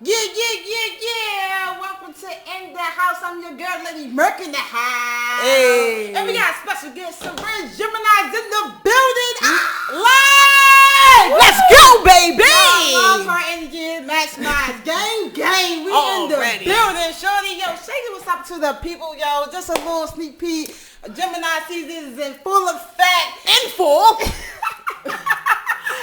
Yeah. Welcome to In the House. I'm your girl, Lady Merc in the house. Hey. And we got a special guest, Sovereign Geminii in the building. Live! Let's go, baby! Love our energy, maximize. Gang. We Already. in the building. Shorty, yo, shake it what's up to the people, yo. Just a little sneak peek. Gemini season is in full effect. In full.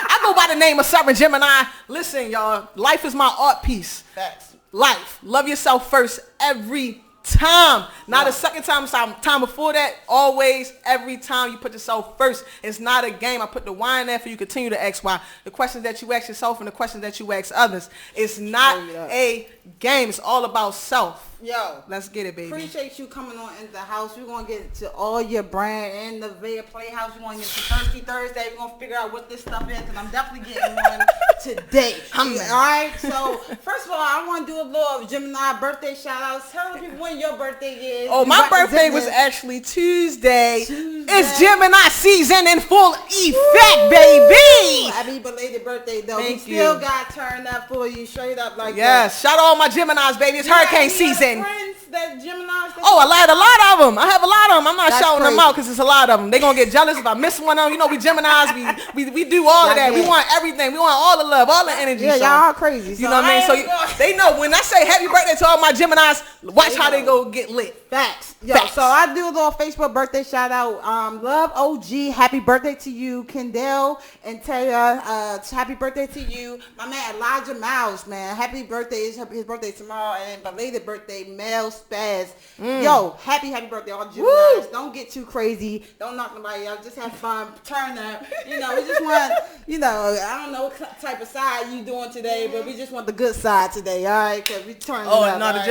I go by the name of Sovereign Geminii. Listen, y'all, life is my art piece. Facts. Life. Love yourself first every time. Not a second time, time before that. Always, every time you put yourself first. It's not a game. I put the why in there for you to continue to ask why. The questions that you ask yourself and the questions that you ask others. It's not a game. It's all about self. Yo, let's get it, baby. Appreciate you coming on into the house. We're going to get to all your brand and the Via Playhouse. We're going to get to Thirsty Thursday. We're going to figure out what this stuff is because I'm definitely getting one today. All right, so first of all, I want to do a little Gemini birthday shout outs. Tell the people when your birthday is. Oh, my birthday was actually Tuesday. It's Gemini season in full effect, baby. Happy belated birthday, though. Thank we you. Still got turned up for you, straight up like that. Yes, shout out all my Geminis, baby. It's hurricane season. Friends that Geminis? Oh, I had a lot of them. I have a lot of them. I'm not shouting them crazy. out because it's a lot of them. They're going to get jealous if I miss one of them. You know, we Geminis, we do all of that. We want everything. We want all the love, all the energy. Yeah, y'all crazy. You know what I mean? So they know when I say happy birthday to all my Geminis, watch how they go get lit. Facts. Yo, so I do a little Facebook birthday shout out. Love OG, happy birthday to you. Kendall and Taya, happy birthday to you. My man Elijah Miles, man, happy birthday. His birthday tomorrow, and belated birthday, Mel Spaz. Yo, happy birthday, all Geminis. Don't get too crazy. Don't knock nobody out. Just have fun. Turn up. You know, we just want, I don't know what type of side you doing today, but we just want the good side today, all right? Because we turn up. Oh, no, the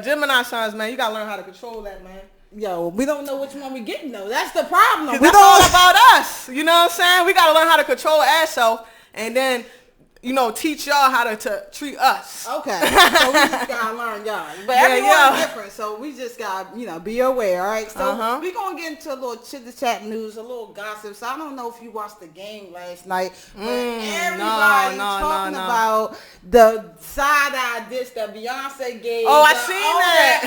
Gemini signs, man, you got to learn how to control that, man. Yo, we don't know which one we getting though. That's the problem. That's all about us. You know what I'm saying? We got to learn how to control ourselves and then, teach y'all how to treat us. Okay. So we just got to learn y'all. But everyone's different, so we just got to, be aware, all right? So we're going to get into a little chit-chat news, a little gossip. So I don't know if you watched the game last night, but everybody's talking about the side-eye dish that Beyonce gave. Oh, I seen that.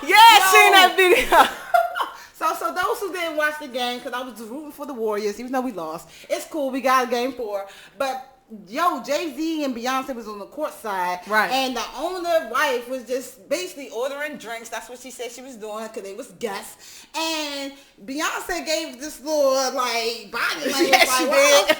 You seen that video. So those who didn't watch the game, because I was just rooting for the Warriors, even though we lost, it's cool. We got a game 4. But, Jay-Z and Beyonce was on the court side. Right. And the owner wife was just basically ordering drinks. That's what she said she was doing because they was guests. And Beyonce gave this little, body language. Yes, she did.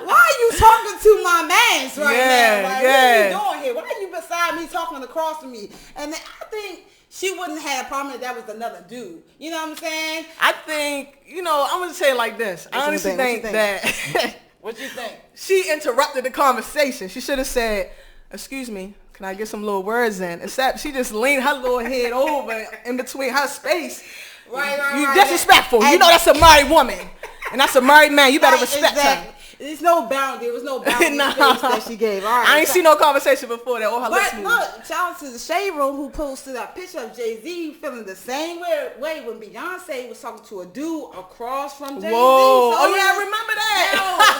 Why are you talking to my mans right now? What are you doing here? Why are you beside me talking across from me? And I think she wouldn't have a problem if that was another dude. You know what I'm saying? I think, I'm going to say it like this. I honestly think that... What you think? She interrupted the conversation. She should have said, "Excuse me, can I get some little words in?" Except she just leaned her little head over in between her space. Right. You disrespectful. You know that's a married woman. And that's a married man. You better respect her. There's no boundary. There was no boundary that she gave. All right. I ain't seen no conversation before that. But look, shout out to the Shade Room who posted a picture of Jay-Z feeling the same way when Beyonce was talking to a dude across from Jay-Z. Whoa. So I remember that.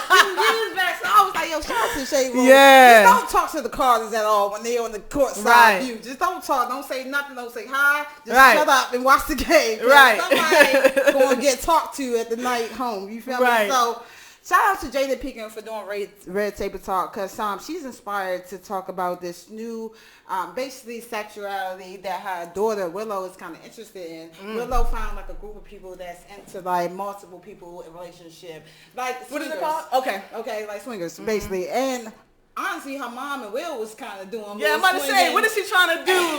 A few years back. So I was like, shout out to the Shade Room. Yeah. Just don't talk to the Cardinals at all when they're on the court side view. Just don't talk. Don't say nothing. Don't say hi. Just shut up and watch the game. Right. Somebody going to get talked to at the night home. You feel me? So shout out to Jada Pinkett for doing Red Table Talk because she's inspired to talk about this new, basically sexuality that her daughter Willow is kind of interested in. Willow found a group of people that's into multiple people in relationship, like what swingers. is it called? Okay, like swingers basically. And honestly, her mom and Will was kind of doing. Yeah, I'm about to say, what is she trying to do?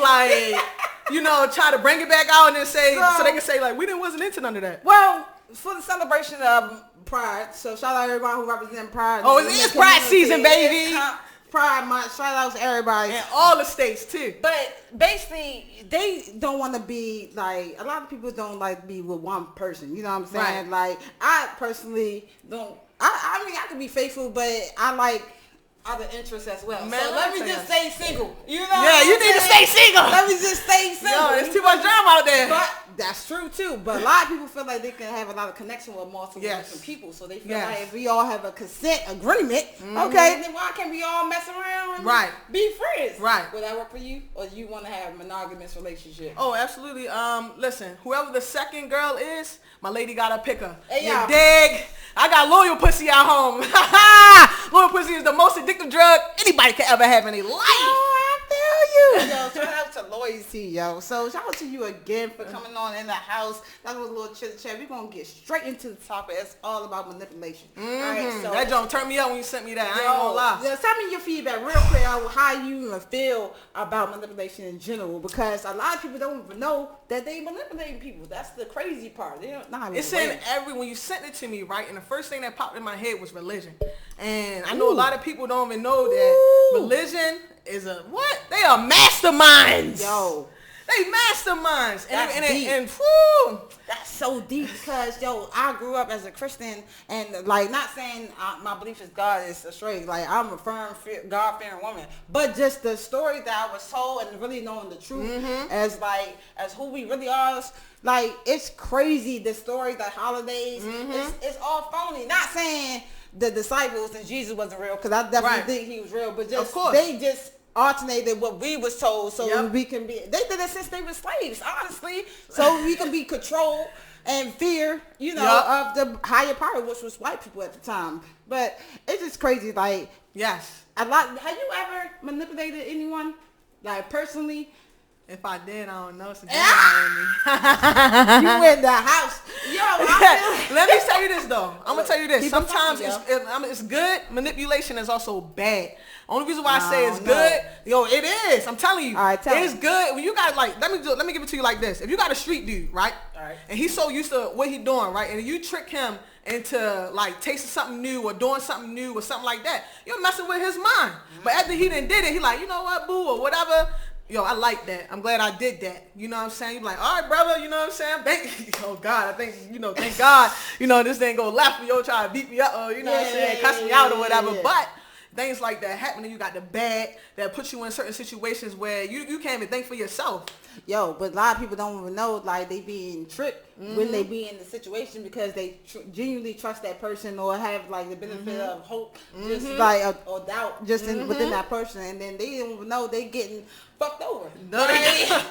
Try to bring it back out and then say so they can say we wasn't into none of that. Well, for the celebration of Pride, so shout out to everybody who represent Pride. Oh, it's Pride season, baby. Pride month. Shout out to everybody. And all the states, too. But basically, they don't want to be a lot of people don't be with one person. You know what I'm saying? Right. I personally don't. I mean, I can be faithful, but I other interests as well. Man, so let me just stay single. You know? Yeah, you need to stay single. Let me just stay single. Yo, there's too much drama out there. But that's true too. But a lot of people feel like they can have a lot of connection with multiple different people. So they feel like if we all have a consent agreement, okay, then why can't we all mess around and be friends? Right. Would that work for you? Or do you want to have a monogamous relationship? Oh, absolutely. Listen, whoever the second girl is, my lady gotta pick her. Hey, you dig? I got loyal pussy at home. Loyal pussy is the most addictive drug anybody could ever have in their life. Oh, I feel you. Yo, shout out to loyalty, yo. So shout out to you again for coming on in the house. That was a little chit chat. We're gonna get straight into the topic. It's all about manipulation. All right, so that joint turned me up when you sent me that. I ain't gonna lie. Yeah, tell me your feedback real quick on how you feel about manipulation in general, because a lot of people don't even know that they manipulating people. That's the crazy part. They don't know. It's in when you sent it to me, right? And the first thing that popped in my head was religion. And I know a lot of people don't even know that religion is they are masterminds. Yo. They masterminds. And that's so deep because, yo, I grew up as a Christian and, like, not saying my belief is God is straight. Like, I'm a firm, God-fearing woman. But just the story that I was told and really knowing the truth as who we really are, like, it's crazy, the story, the holidays. It's all phony. Not saying the disciples and Jesus wasn't real, because I definitely think he was real. But just they just alternated what we was told so we can be. They did it since they were slaves, honestly. So we can be controlled and fear, of the higher power, which was white people at the time. But it's just crazy. Like, a lot. Have you ever manipulated anyone, like, personally? If I did, I don't know. You in the house. Yo, let me tell you this, though. I'm going to tell you this. Sometimes it's good. Manipulation is also bad. Only reason why I say it's good, it is. I'm telling you. All right, it's good. When you got, like, let me give it to you like this. If you got a street dude, right? All right. And he's so used to what he doing, right? And you trick him into, like, tasting something new or doing something new or something like that, you're messing with his mind. But after he done did it, he like, you know what, boo, or whatever. Yo, I like that. I'm glad I did that. You know what I'm saying? You be like, all right, brother, you know what I'm saying? Oh, God, I think, thank God, this didn't go left. Yo, try to beat me up or, what I'm saying, cuss me out or whatever. But things like that happen, and you got the bad that puts you in certain situations where you can't even think for yourself. Yo, but a lot of people don't even know, like, they being tricked when they be in the situation because they genuinely trust that person or have, like, the benefit of hope, just like or doubt just within that person, and then they don't even know they getting fucked over. Right?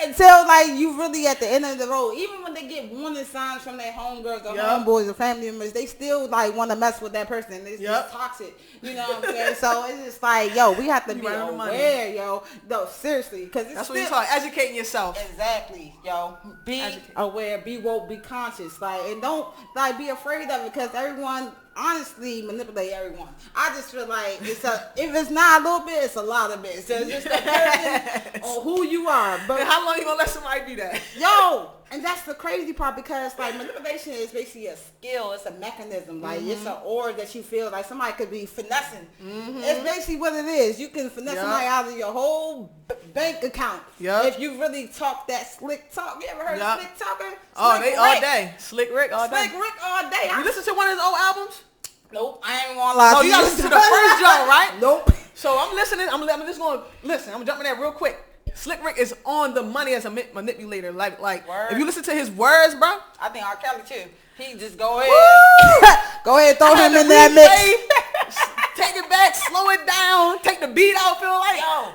Until, like, you really at the end of the road, even when they get warning signs from their homegirls or homeboys or family members, they still, like, want to mess with that person. It's just toxic. You know what I'm saying? So it's just like, yo, we have to be aware, yo. No, seriously, because that's what you call educating yourself. Exactly, yo. Be aware, be woke, be conscious, like, and don't, like, be afraid of it, because everyone honestly manipulate everyone. I just feel like if it's not a little bit, it's a lot of bit. So it's just depending on who you are. But and how long you gonna let somebody do that? Yo, and that's the crazy part, because, like, manipulation is basically a skill. It's a mechanism. Like, it's an aura that you feel like somebody could be finessing. It's basically what it is. You can finesse somebody out of your whole bank account. If you really talk that slick talk. You ever heard of slick talking? All day. Slick Rick all day. Slick Rick all day. You listen to one of his old albums? Nope, I ain't gonna lie. No, you gotta listen to the first joint, right? Nope. So I'm listening. I'm just gonna listen. I'm jumping there real quick. Slick Rick is on the money as a manipulator. Like if you listen to his words, bro. I think R. Kelly too. He just go ahead. Go ahead, throw him in that mix. Take it back, slow it down, take the beat out, feel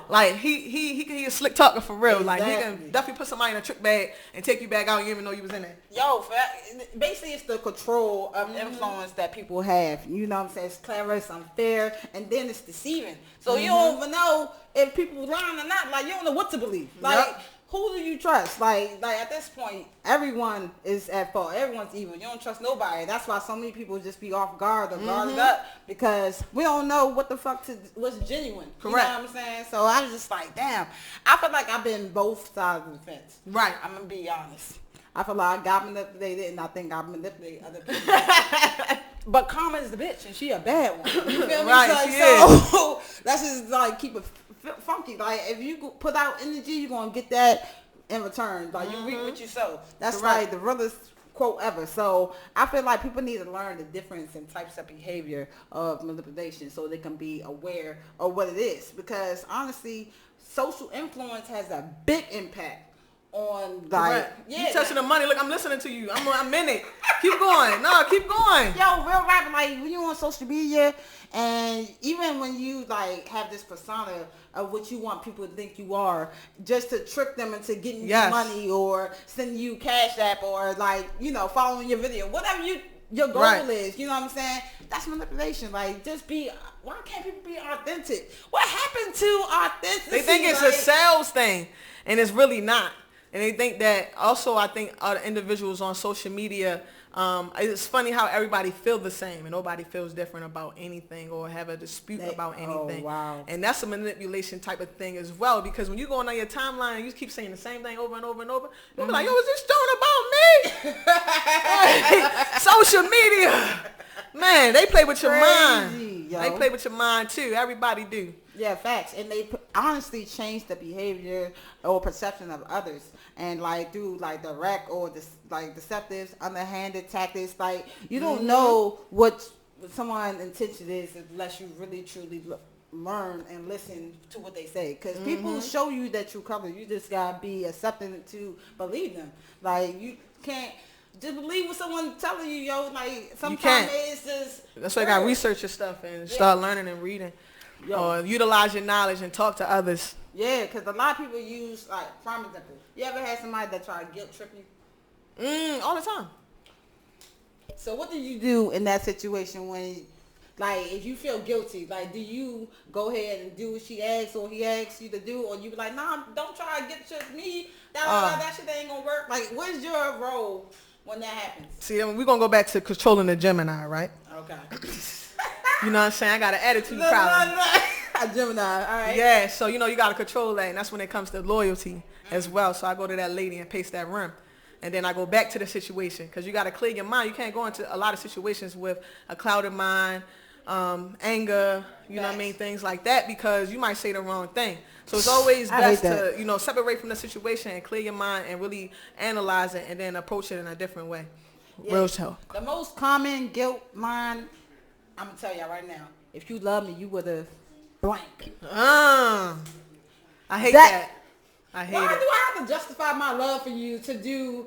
like he a slick talker for real. Exactly. Like, he can definitely put somebody in a trick bag and take you back out and you even know you was in there. Yo, basically it's the control of influence that people have. You know what I'm saying? It's clever, it's unfair, and then it's deceiving. So you don't even know if people lying or not. Like, you don't know what to believe. Like, who do you trust? Like at this point, everyone is at fault. Everyone's evil. You don't trust nobody. That's why so many people just be off guard or guarded up, because we don't know what the fuck what's genuine. Correct. You know what I'm saying? So I was just like, damn. I feel like I've been both sides of the fence. Right. I'm gonna be honest. I feel like I got manipulated, and I think I manipulate other people. But Karma is the bitch, and she a bad one. You feel me? Right, So that's just, like, keep it funky. Like, if you put out energy, you're gonna get that in return. Like, you reap what you sow. That's like the realest quote ever. So I feel like people need to learn the difference in types of behavior of manipulation so they can be aware of what it is. Because honestly, social influence has a big impact on like you touching the money. Look, I'm listening to you. I'm in it. Keep going. No, keep going. Yo, real rap, like when you on social media and even when you like have this persona of what you want people to think you are, just to trick them into getting you money or sending you cash app or like, you know, following your video, whatever your goal is, you know what I'm saying? That's manipulation. Like, just be, why can't people be authentic? What happened to authenticity? They think it's a sales thing and it's really not. And they think that also, I think other individuals on social media, it's funny how everybody feels the same and nobody feels different about anything or have a dispute about anything. Oh, wow. And that's a manipulation type of thing as well, because when you go on your timeline and you keep saying the same thing over and over and over, you'll be like, yo, is this showing about me? Social media. Man, they play with your mind. Yo. They play with your mind too. Everybody do. Yeah, facts. And they honestly change the behavior or perception of others. And like through like direct or like deceptive, underhanded tactics. Like you don't know what someone's intention is unless you really truly learn and listen to what they say. Because people show you that true color. You just gotta be accepting to believe them. Like you can't just believe what someone's telling you, yo. Like sometimes it's just. That's why you gotta research your stuff and start learning and reading. Or utilize your knowledge and talk to others. Yeah, because a lot of people use, like, prime example. You ever had somebody that try to guilt trip you? All the time. So what do you do in that situation when, like, if you feel guilty, like, do you go ahead and do what she asks or he asks you to do, or you be like, nah, don't try to guilt trip me. That shit ain't gonna work. Like, what's your role when that happens? See, we're gonna go back to controlling the Gemini, right? Okay. You know what I'm saying? I got an attitude problem. A Gemini, all right. Yeah, so you know you gotta control that, and that's when it comes to loyalty as well. So I go to that lady and paste that rim, and then I go back to the situation because you gotta clear your mind. You can't go into a lot of situations with a clouded mind, anger, you know what I mean, things like that, because you might say the wrong thing. So it's always best to, you know, separate from the situation and clear your mind and really analyze it and then approach it in a different way. Yeah. Real talk. The most common guilt mind, I'm gonna tell y'all right now. If you love me, you would have blank. I hate that. I hate it. Why do I have to justify my love for you to do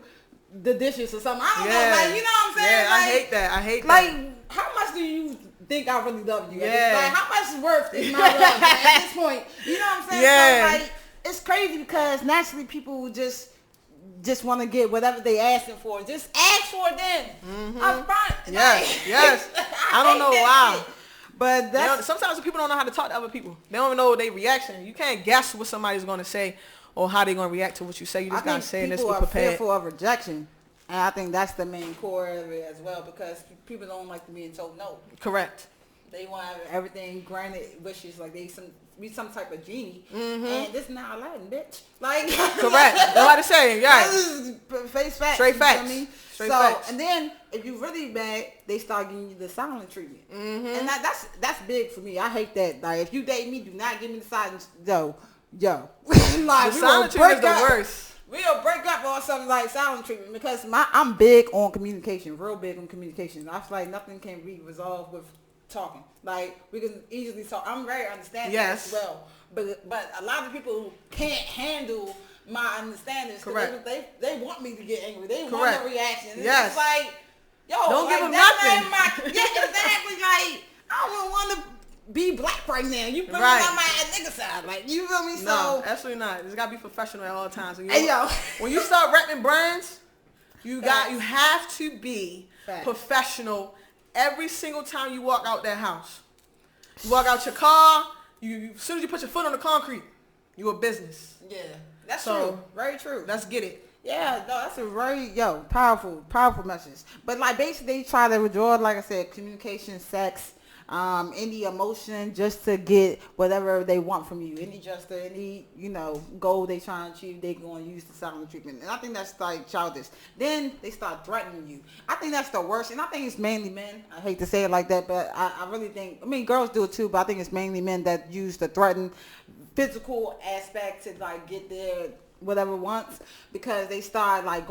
the dishes or something? I don't know. Like, you know what I'm saying? Yeah, like, I hate that. I hate that. Like, how much do you think I really love you? Yeah. Like, how much worth is my love at this point? You know what I'm saying? Yeah. So, like, it's crazy because naturally people just want to get whatever they asking for. Just ask for it then. Up front. Yes, like, yes. I don't know why. Shit. But that's sometimes people don't know how to talk to other people. They don't even know their reaction. You can't guess what somebody's going to say or how they're going to react to what you say. You just got to say and just be prepared. People are fearful of rejection. And I think that's the main core of it as well, because people don't like to being told no. Correct. They want everything granted wishes, like they be some type of genie. And this not Aladdin, bitch. Like correct. That's what I say. Yeah. Face facts. Straight facts. You know what I mean? Straight facts. And then if you really bad, they start giving you the silent treatment. And that's big for me. I hate that. Like if you date me, do not give me the silent. Yo. Like the silent treatment is the worst. We'll break up on something like silent treatment because I'm big on communication, real big on communication. I feel like nothing can be resolved with talking. Like we can easily talk. I'm very understanding as well. But a lot of people can't handle my understanding. Correct. They want me to get angry. They want a reaction. It's yes. like, yo, don't like, give them nothing. Yeah, exactly. Like I don't want to be black right now. You bring out my nigga side. Like you feel me? No, absolutely not. It's gotta be professional at all times. Hey yo, when you start repping brands, you have to be professional every single time you walk out that house. You walk out your car, you as soon as you put your foot on the concrete, you a business. Yeah, that's true. Very true. Let's get it. Yeah, no, that's a very powerful message. But like basically they try to withdraw, like I said, communication, sex, any emotion just to get whatever they want from you. Any goal they trying to achieve, they going to use the silent treatment. And I think that's like childish. Then they start threatening you. I think that's the worst. And I think it's mainly men. I hate to say it like that, but I really think, girls do it too, but I think it's mainly men that use the threaten physical aspect to like get their whatever once because they start like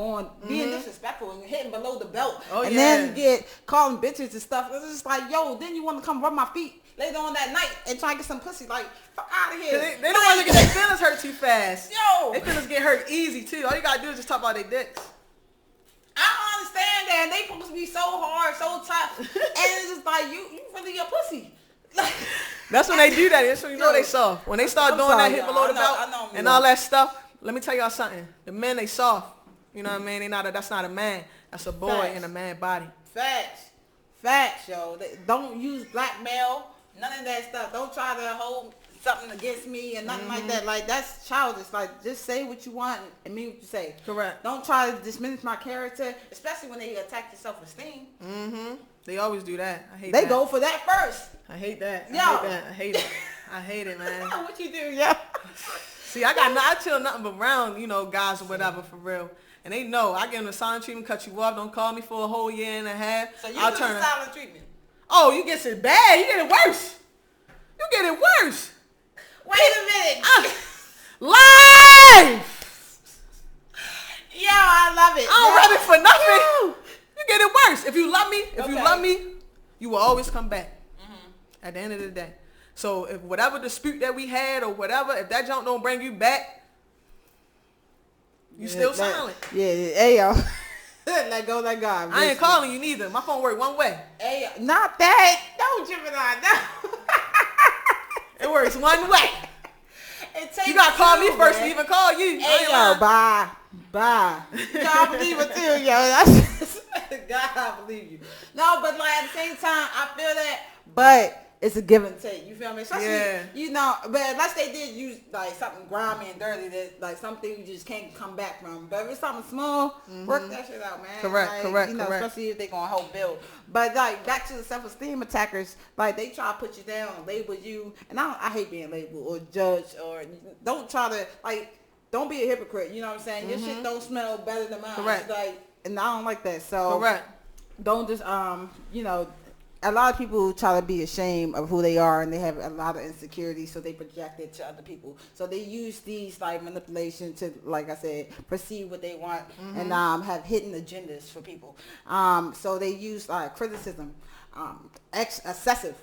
being disrespectful and hitting below the belt. Oh, and yeah. then you get calling bitches and stuff. It's just like, yo, then you want to come rub my feet later on that night and try to get some pussy. Like, fuck out of here. They don't want to get their feelings hurt too fast. Yo. Their feelings get hurt easy too. All you gotta do is just talk about their dicks. I don't understand that. They supposed to be so hard, so tough. And it's just like, you really a pussy. That's when they do that. That's when you know they soft. When they start doing that hit below the belt and all that stuff, let me tell y'all something. The men, they soft. You know what I mean? That's not a man. That's a boy in a man body. Facts, yo. Don't use blackmail. None of that stuff. Don't try to hold something against me and nothing like that. Like, that's childish. Like, just say what you want and mean what you say. Correct. Don't try to diminish my character, especially when they attack your self-esteem. Mm-hmm. They always do that. I hate that. They go for that first. I hate that. Yo. I hate it. I hate it, man. What you do, yo? See, I chill nothing but around, guys or whatever, for real. And they know. I give them the silent treatment, cut you off, don't call me for a whole year and a half. So you do the silent treatment? Oh, you get it bad. You get it worse. You get it worse. Wait a minute. Live! Yo, I love it. I don't rub it for nothing. You get it worse. If you love me, you will always come back. At the end of the day. So if whatever dispute that we had or whatever, if that junk don't bring you back, you still silent. Yeah, hey yo. Let go, let God. I ain't calling you neither. My phone work one way. Hey, not that. No, Gemini, no. It works one way. You gotta call me first to even call you. Hey yo, bye. God believe it too, yo. That's God, I believe you. No, but like at the same time, I feel that, but it's a give and take. You feel me? Especially, but unless they did use like something grimy and dirty, that like something you just can't come back from. But if it's something small, work that shit out, man. Correct. Especially if they gonna help build. But like back to the self-esteem attackers, like they try to put you down, label you, and I hate being labeled or judged, or don't try to don't be a hypocrite. You know what I'm saying? Your shit don't smell better than mine. Correct. And I don't like that. So correct. Don't just a lot of people try to be ashamed of who they are, and they have a lot of insecurity, so they project it to other people. So they use these like manipulation to, like I said, perceive what they want, and have hidden agendas for people. So they use criticism, excessive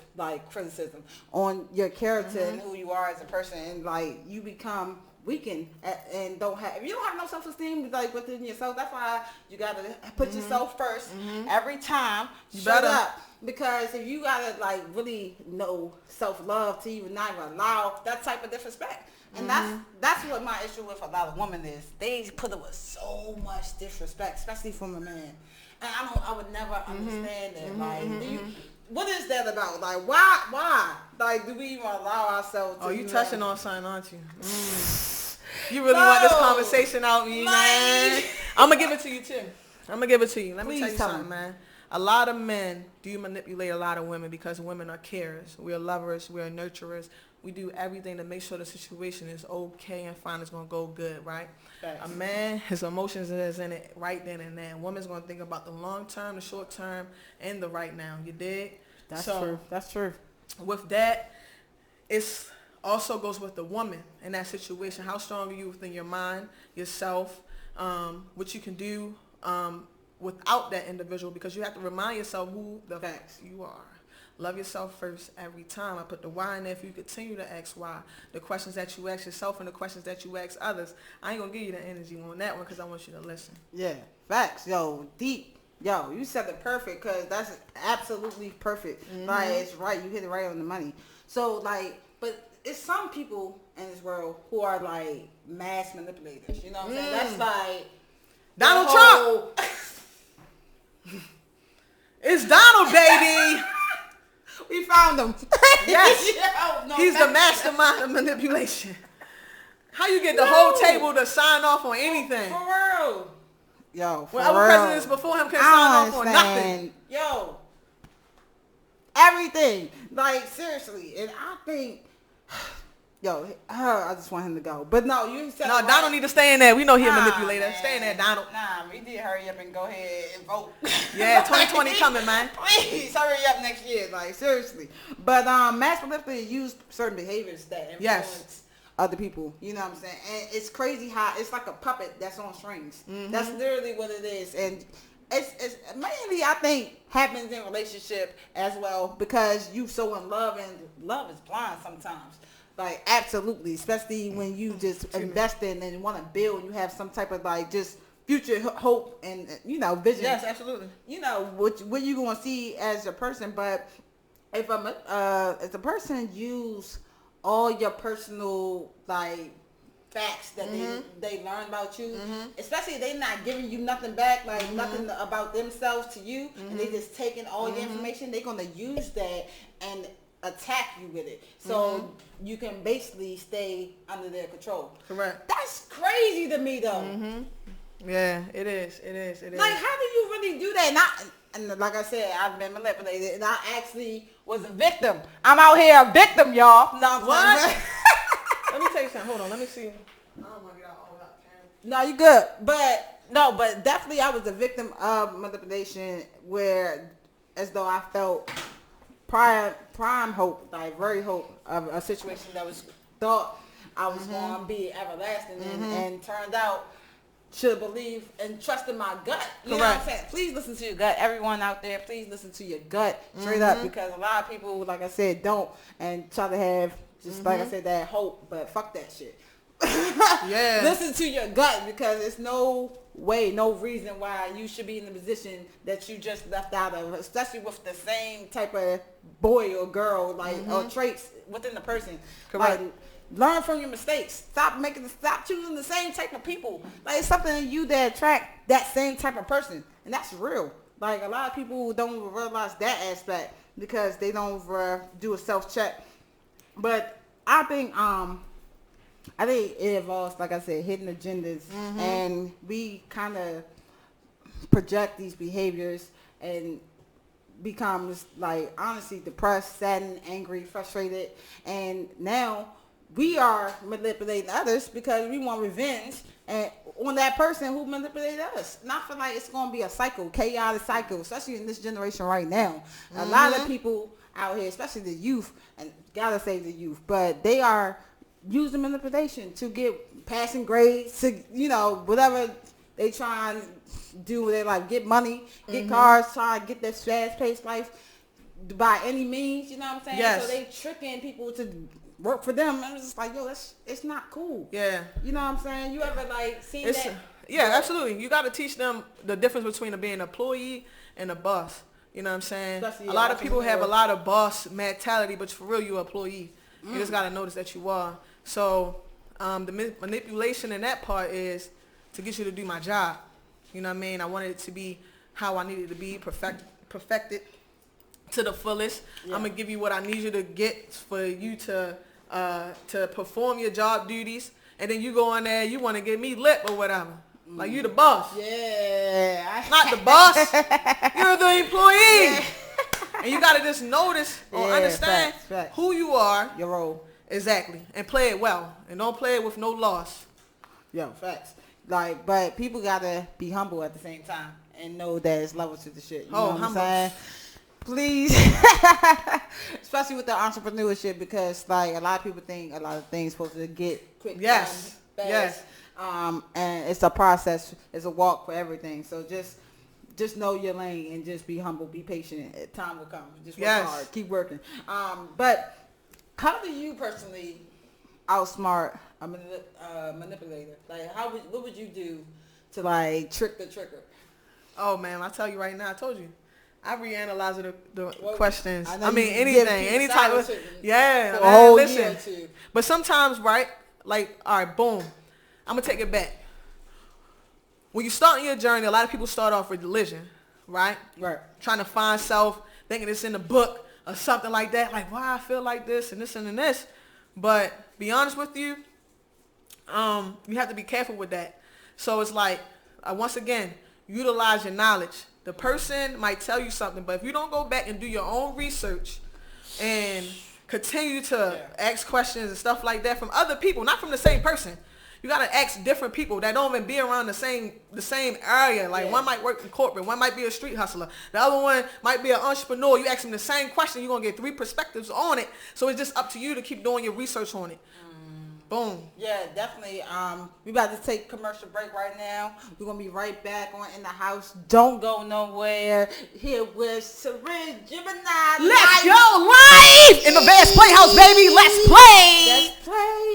criticism on your character and who you are as a person, and like you become weakened and if you don't have no self-esteem within yourself, that's why you gotta put yourself first every time. Shut up. Because if you gotta really know self-love to even not even allow that type of disrespect, and that's what my issue with a lot of women is. They put up with so much disrespect, especially from a man, and I would never understand that. What is that about? Why? Do we even allow ourselves to? Oh, you touching on something, aren't you? You really want this conversation out of me, man? I'm gonna give it to you too. Let me tell you something, man. A lot of men do manipulate a lot of women because women are carers. We are lovers. We are nurturers. We do everything to make sure the situation is okay and fine. It's going to go good, right? Thanks. A man, his emotions is in it right then and there. A woman's going to think about the long term, the short term, and the right now. You dig? That's true. With that, it's also goes with the woman in that situation. How strong are you within your mind, yourself, what you can do, without that individual, because you have to remind yourself who the facts you are. Love yourself first every time. I put the why in there for you to continue to ask why. The questions that you ask yourself and the questions that you ask others. I ain't going to give you the energy on that one because I want you to listen. Yeah, facts. Yo, deep. Yo, you said it perfect because that's absolutely perfect. It's right. You hit it right on the money. So, but it's some people in this world who are mass manipulators. You know what I'm saying? That's Donald Trump. It's Donald, baby. We found him. Yes. He's the mastermind of manipulation. How you get the whole table to sign off on anything? For real. Yo, for other presidents before him couldn't sign off on nothing. Yo. Everything. Seriously. And I think... I just want him to go. But no, you said no, Donald need to stay in there. We know he a manipulator. Man. Stay in there, Donald. We did hurry up and go ahead and vote. Yeah, 2020 coming, man. Please, hurry up next year. Seriously. But mass manipulators use certain behaviors that influence other people. You know what I'm saying? And it's crazy how it's like a puppet that's on strings. That's literally what it is. And it's mainly, I think, happens in relationship as well, because you so in love, and love is blind sometimes. Like, absolutely, especially when you just invest in and want to build, and you have some type of like just future hope and, you know, vision. Yes, absolutely. You know what you gonna see as a person. But if a person use all your personal like facts that they learn about you, especially if they not giving you nothing back, like nothing about themselves to you, and they just taking all your information, they're gonna use that and attack you with it, so you can basically stay under their control. Correct. That's crazy to me, though. Yeah, it is. Like, how do you really do that? And like I said, I've been manipulated, and I actually was a victim. I'm out here a victim, y'all. No, what? Let me tell you something. Hold on. Let me see. I don't want to get all that. No, you good. But definitely I was a victim of manipulation, where as though I felt prime hope, like very hope of a situation that was thought I was going to be everlasting, and turned out should believe and trust in my gut. You know what I'm saying? Please listen to your gut. Everyone out there, please listen to your gut straight up, because a lot of people, like I said, don't, and try to have just like I said, that hope, but fuck that shit. Yeah. Listen to your gut, because there's no way, no reason why you should be in the position that you just left out of, especially with the same type of boy or girl, like, or traits within the person. Correct. Like, learn from your mistakes. Stop choosing the same type of people. Like, it's something in you that attract that same type of person, and that's real. Like, a lot of people don't realize that aspect because they don't do a self-check. But I think it involves, like I said, hidden agendas, and we kind of project these behaviors and becomes, like, honestly depressed, saddened, angry, frustrated, and now we are manipulating others because we want revenge and on that person who manipulated us. And I feel like it's going to be a cycle, chaotic cycle, especially in this generation right now. A lot of people out here, especially the youth, and gotta say the youth, but they are using manipulation to get passing grades, to, you know, whatever they try and do with their life, get money, get cars, try to get this fast-paced life by any means, you know what I'm saying? Yes. So they tricking people to work for them, and it's just like, yo, it's not cool. Yeah. You know what I'm saying? You ever like seen that? Yeah, absolutely. You got to teach them the difference between being an employee and a boss. You know what I'm saying? Especially a lot of people have a lot of boss mentality, but for real, you're an employee. You just got to notice that you are. So the manipulation in that part is to get you to do my job. You know what I mean? I wanted it to be how I needed it to be, perfected to the fullest. I'm going to give you what I need you to get for you to perform your job duties. And then you go in there, you want to get me lip or whatever. Like, you the boss. Yeah. Not the boss. You're the employee. Yeah. And you got to just notice or understand facts. who you are. Your role. Exactly. And play it well. And don't play it with no loss. Yo, facts. Like, but people got to be humble at the same time and know that it's levels to the shit. You know what I'm saying? Please. Especially with the entrepreneurship, because, like, a lot of people think a lot of things supposed to get quick. Yes. Fast. Yes. And it's a process. It's a walk for everything. So just know your lane and just be humble, be patient. Time will come. Just work hard. Keep working. But how do you personally outsmart a manipulator? Like, what would you do to, like, trick the tricker? Oh, man, I tell you right now, I told you. I reanalyze the questions. I mean, any type of, yeah. Man, listen. But sometimes, right, like, all right, boom. I'm going to take it back. When you start on your journey, a lot of people start off with religion, right? Right. Trying to find self, thinking it's in the book or something like that. Like, why I feel like this and this and this. But be honest with you, you have to be careful with that. So it's like, once again, utilize your knowledge. The person might tell you something, but if you don't go back and do your own research and continue to ask questions and stuff like that from other people, not from the same person. You got to ask different people that don't even be around the same area. Like, one might work in corporate, one might be a street hustler. The other one might be an entrepreneur. You ask them the same question, you're going to get 3 perspectives on it. So it's just up to you to keep doing your research on it. Boom. Yeah, definitely. We about to take commercial break right now. We're gonna be right back on In the House. Don't go nowhere. Here with Sovereign Geminii. Let's go live in the Vast Playhouse, baby. Let's play. Let's play.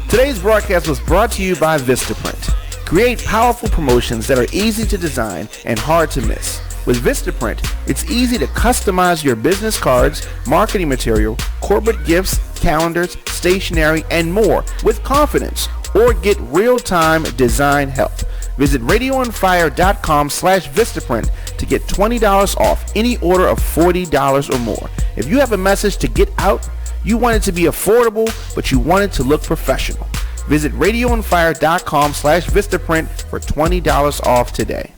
Today's broadcast was brought to you by Vistaprint. Create powerful promotions that are easy to design and hard to miss. With Vistaprint, it's easy to customize your business cards, marketing material, corporate gifts, calendars, stationery, and more with confidence, or get real-time design help. Visit radioonfire.com/Vistaprint to get $20 off any order of $40 or more. If you have a message to get out, you want it to be affordable, but you want it to look professional. Visit radioonfire.com/Vistaprint for $20 off today.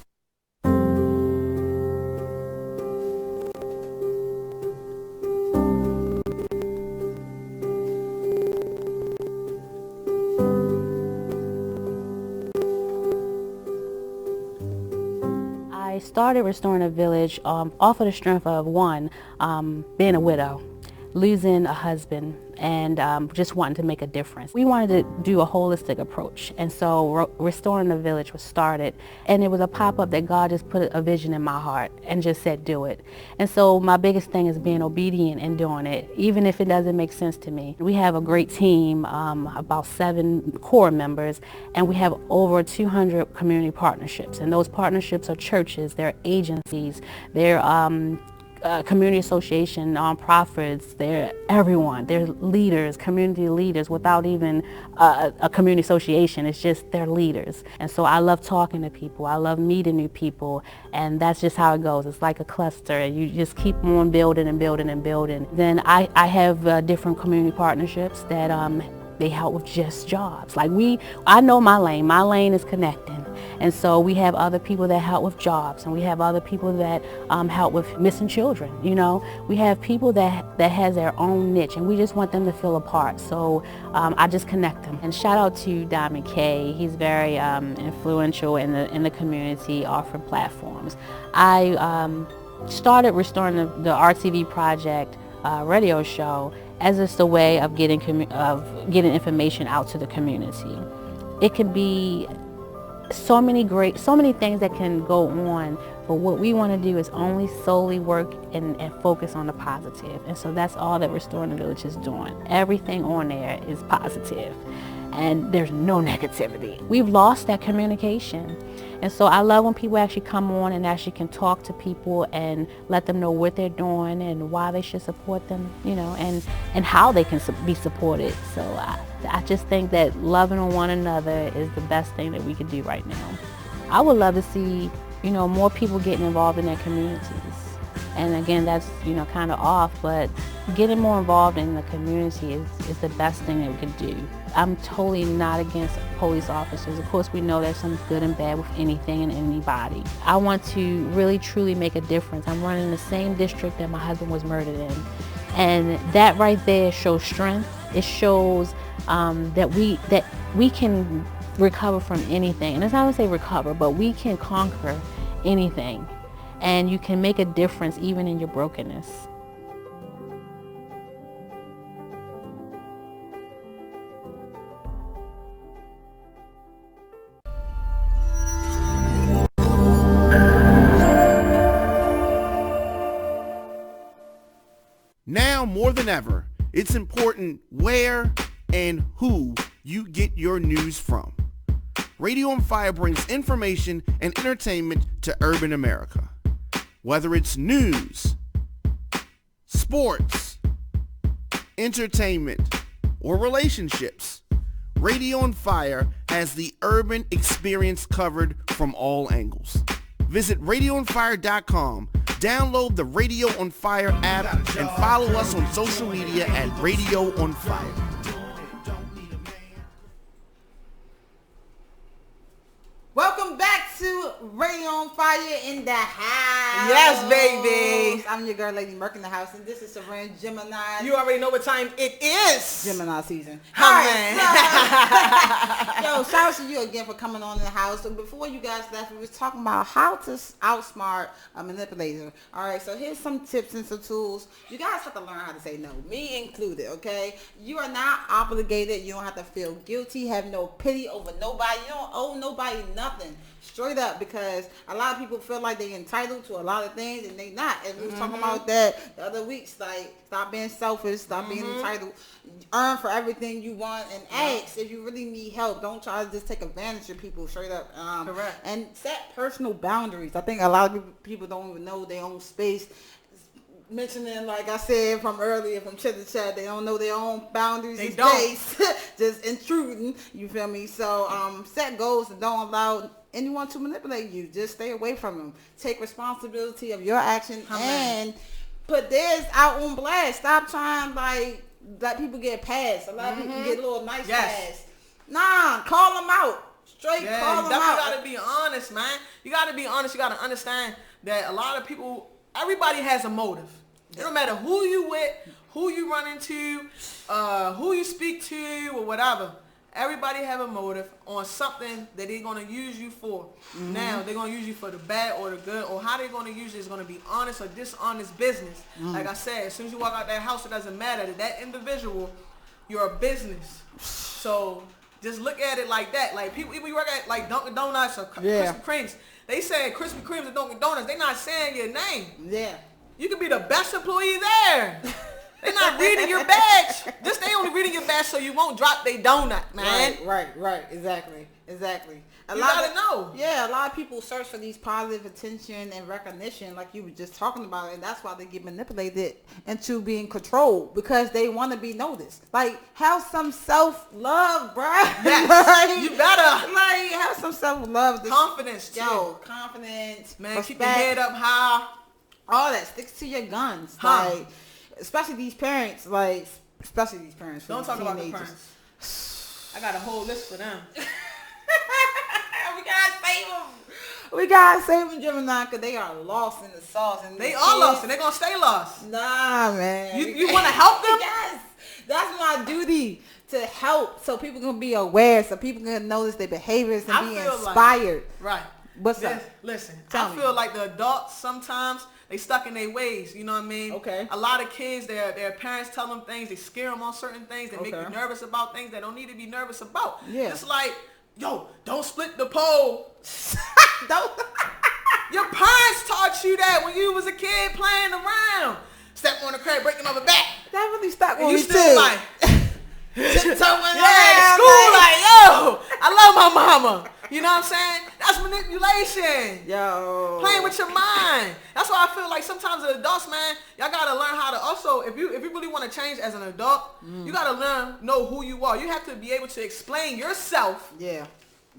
I started Restoring a Village off of the strength of one, being a widow, losing a husband, and just wanting to make a difference. We wanted to do a holistic approach, and so Restoring the Village was started, and it was a pop-up that God just put a vision in my heart and just said do it. And so my biggest thing is being obedient and doing it, even if it doesn't make sense to me. We have a great team, about 7 core members, and we have over 200 community partnerships, and those partnerships are churches, they're agencies, they're community association, nonprofits, they're everyone. They're leaders, community leaders without even a community association. It's just they're leaders. And so I love talking to people. I love meeting new people. And that's just how it goes. It's like a cluster. You just keep on building and building and building. Then I have different community partnerships that they help with just jobs. Like I know my lane. My lane is connecting. And so we have other people that help with jobs, and we have other people that help with missing children. You know, we have people that has their own niche, and we just want them to feel a part. So I just connect them. And shout out to Diamond K. He's very influential in the community, offering platforms. I started Restoring the RTV Project radio show as just a way of getting information out to the community. It can be so many things that can go on, but what we want to do is only solely work and focus on the positive. And so that's all that Restoring the Village is doing. Everything on there is positive, and there's no negativity. We've lost that communication. And so I love when people actually come on and actually can talk to people and let them know what they're doing and why they should support them, you know, and how they can be supported. So I just think that loving on one another is the best thing that we could do right now. I would love to see, you know, more people getting involved in their communities. And again, that's, you know, kind of off, but getting more involved in the community is the best thing that we can do. I'm totally not against police officers. Of course, we know there's some good and bad with anything and anybody. I want to really, truly make a difference. I'm running in the same district that my husband was murdered in. And that right there shows strength. It shows that we can recover from anything. And it's not to say recover, but we can conquer anything. And you can make a difference even in your brokenness. Now more than ever, it's important where and who you get your news from. Radio on Fire brings information and entertainment to urban America. Whether it's news, sports, entertainment, or relationships, Radio on Fire has the urban experience covered from all angles. Visit radioonfire.com, download the Radio on Fire app, and follow us on social media at Radio on Fire. Welcome back to Radio Monday on Fire in the house. Yes, baby. I'm your girl, Lady Merc in the house, and this is Sovereign Geminii. You already know what time it is. Gemini season. Man. Yo, shout out to you again for coming on in the house. So before you guys left, we was talking about how to outsmart a manipulator. All right, so here's some tips and some tools. You guys have to learn how to say no, me included, okay? You are not obligated. You don't have to feel guilty, have no pity over nobody. You don't owe nobody nothing. Straight up, because a lot of people feel like they're entitled to a lot of things and they not. And we was talking about that the other weeks, like stop being selfish, stop being entitled, earn for everything you want, and ask if you really need help. Don't try to just take advantage of people. Straight up. Correct. And set personal boundaries. I think a lot of people don't even know their own space. Mentioning, like I said from earlier, from Chit to Chat, they don't know their own boundaries They and don't. space. Just intruding, you feel me? So set goals and don't allow anyone to manipulate you. Just stay away from them. Take responsibility of your action and put theirs out on blast. Stop trying like let people get past. A lot of people get a little nice pass. Nah, call them out. Straight call them out. You gotta be honest, man. You gotta be honest. You gotta understand that a lot of people, everybody has a motive. It don't matter who you with, who you run into, who you speak to, or whatever. Everybody have a motive on something that they're going to use you for. Now, they're going to use you for the bad or the good, or how they're going to use it is going to be honest or dishonest business. Like I said, as soon as you walk out that house, it doesn't matter. To that individual, you're a business. So just look at it like that. Like people, even you work at like Dunkin' Donuts or Krispy Kremes, they say Krispy Kremes and Dunkin' Donuts, they're not saying your name. Yeah. You could be the best employee there. They're not reading your badge. Just they only reading your badge so you won't drop their donut, man. Right. Exactly. You gotta know. Yeah, a lot of people search for these positive attention and recognition, like you were just talking about, and that's why they get manipulated into being controlled because they want to be noticed. Like, have some self-love, bruh. Yes, like, you better. Like, have some self-love. Confidence, too. Yo, confidence. Man, respect, keep your head up high. all that. Stick to your guns. Like, especially these parents. Like, especially these parents. Don't talk teenagers. about the parents. I got a whole list for them. We gotta save them. We gotta save them, Gemini, because they are lost in the sauce. And They are lost, and they're going to stay lost. Nah, man. You want to help them? Yes. That's my duty, to help so people can be aware, so people can notice their behaviors and be inspired. Right. What's up? Listen, Tell I me. feel like the adults sometimes, they stuck in their ways, you know what I mean? Okay. A lot of kids, their parents tell them things, they scare them on certain things, they make you nervous about things they don't need to be nervous about. Yeah. It's like, yo, don't split the pole. Don't. Your parents taught you that when you was a kid playing around. Step on the crate, break another back. That really stuck And on you me still too. like, tiptoeing yeah, around, school like, yo, I love my mama. You know what I'm saying? That's manipulation. Yo. Playing with your mind. That's why I feel like sometimes as adults, man, y'all gotta learn how to also, if you really want to change as an adult, you gotta know who you are. You have to be able to explain yourself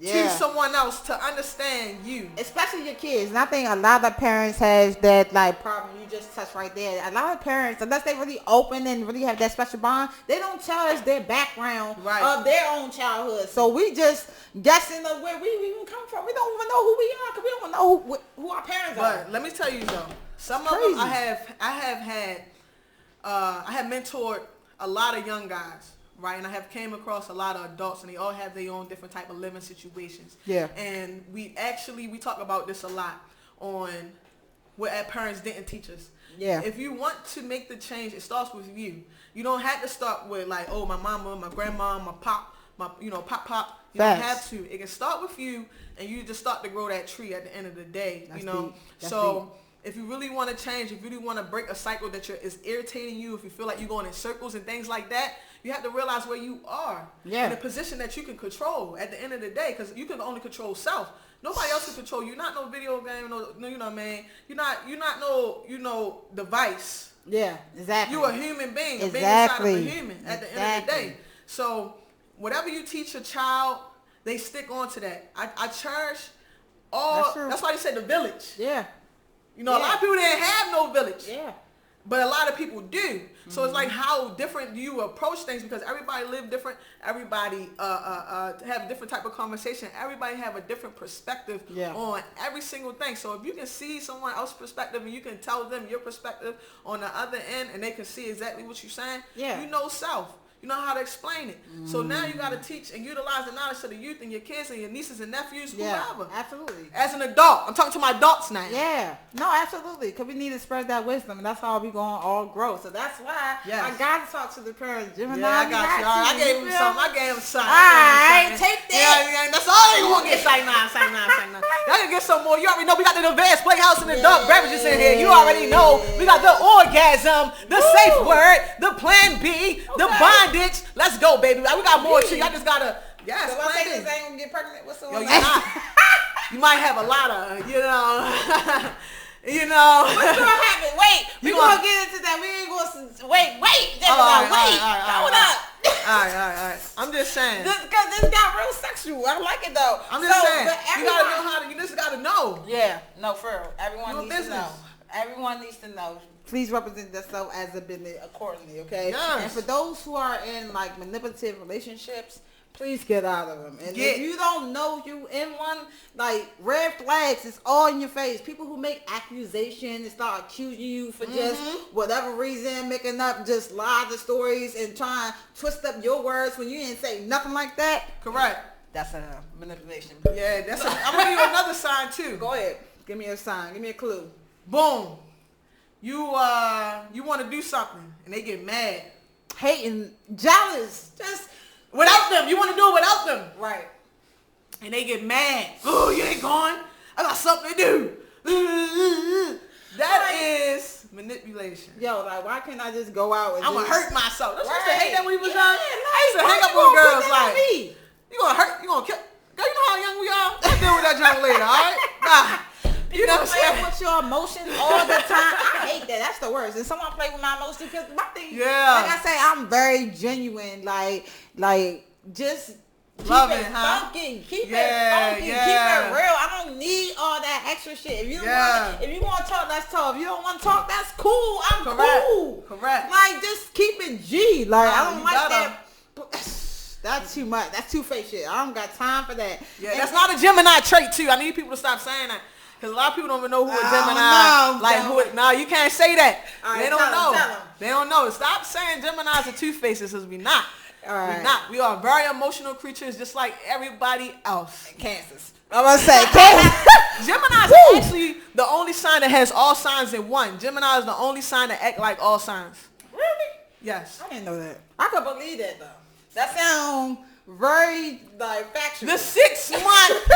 to someone else to understand you. Especially your kids. And I think a lot of parents has that like problem you just touched right there. A lot of parents, unless they really open and really have that special bond, they don't tell us their background of their own childhood. So we just guessing of where we even come from. We don't even know who we are because we don't know who our parents are. But let me tell you though, some of them I have mentored a lot of young guys. Right, and I have came across a lot of adults, and they all have their own different type of living situations. Yeah. And we talk about this a lot on what our parents didn't teach us. Yeah. If you want to make the change, it starts with you. You don't have to start with like, oh, my mama, my grandma, my pop, pop. You don't have to. It can start with you, and you just start to grow that tree at the end of the day. That's you know. deep. That's So. deep. If you really want to change, if you really want to break a cycle that is irritating you, if you feel like you're going in circles and things like that, you have to realize where you are in a position that you can control at the end of the day, because you can only control self. Nobody else can control you. You're not no video game, no, you know what I mean? You're not no device. Yeah, exactly. You're a human being, a being Exactly. inside of a human at the end of the day. So whatever you teach a child, they stick on to that. I cherish all. That's why they said the village. Yeah. You know, a lot of people didn't have no village. Yeah. But a lot of people do. So it's like, how different do you approach things? Because everybody live different. Everybody have different type of conversation. Everybody have a different perspective on every single thing. So if you can see someone else's perspective and you can tell them your perspective on the other end and they can see exactly what you're saying, you know self. You know how to explain it. So now you got to teach and utilize the knowledge to the youth and your kids and your nieces and nephews, whoever. Absolutely. As an adult. I'm talking to my adults now. Yeah. No, absolutely. Because we need to spread that wisdom. And that's how we going to all grow. So that's why I got to talk to the parents. Gemini, yeah, I got you. All right. I gave him some. All right. Take that. Yeah, that's all they want to get. Say nine. Y'all can get some more. You already know we got the advanced playhouse and the adult beverages in here. You already know. We got the orgasm, the safe word, the plan B, the bondage. Let's go, baby. We got more too. Y'all just gotta, so I think this ain't gonna get pregnant. What's the one? You might have a lot of, you know. What's gonna happen? Wait, we gonna get into that. We ain't gonna wait. Hold up. All right. I'm just saying. Because this got real sexual. I like it though. I'm just saying. You gotta know how to. You just gotta know. Yeah. No, for real. Everyone needs to know. Everyone needs to know. Please represent yourself as a business accordingly, okay? Yes. And for those who are in like manipulative relationships, please get out of them. And if you don't know you in one, like red flags, it's all in your face. People who make accusations and start accusing you for just whatever reason, making up just lies and stories and trying to twist up your words when you didn't say nothing like that. Correct. That's a manipulation. Yeah, I'm gonna give you another sign too. Go ahead. Give me a sign. Give me a clue. Boom. You want to do something and they get mad, hating, jealous, just without them. You want to do it without them, right? And they get mad. Oh, you ain't going. I got something to do. That is manipulation. Yo, like why can't I just go out and I'm gonna hurt myself. That's used to hate that when we was young. I used to hang up on girls like, you gonna hurt, you gonna kill. Girl, you know how young we are. I'll deal with that young later, all right? Nah. You know what I'm saying? With your emotions all the time. I hate that. That's the worst. And someone play with my emotions because my thing, like I say, I'm very genuine. Like just love keep it, it huh? funky. Keep it funky. Keep it real. I don't need all that extra shit. If you want to talk, let's talk. If you don't want to talk, that's cool. I'm cool. Correct. Like just keep it G. Like I don't like that. That's too much. That's too fake shit. I don't got time for that. Yeah, that's not a Gemini trait too. I need people to stop saying that. Because a lot of people don't even know who a Gemini is. No, you can't say that. Right, they don't know. They don't know. Stop saying Geminis are two-faced because we not. All right. We're not. We are very emotional creatures just like everybody else. Cancers. I'm going to say Cancers. Gemini is actually the only sign that has all signs in one. Gemini is the only sign that act like all signs. Really? Yes. I didn't know that. I could believe that though. That sounds very like factual. The 6 month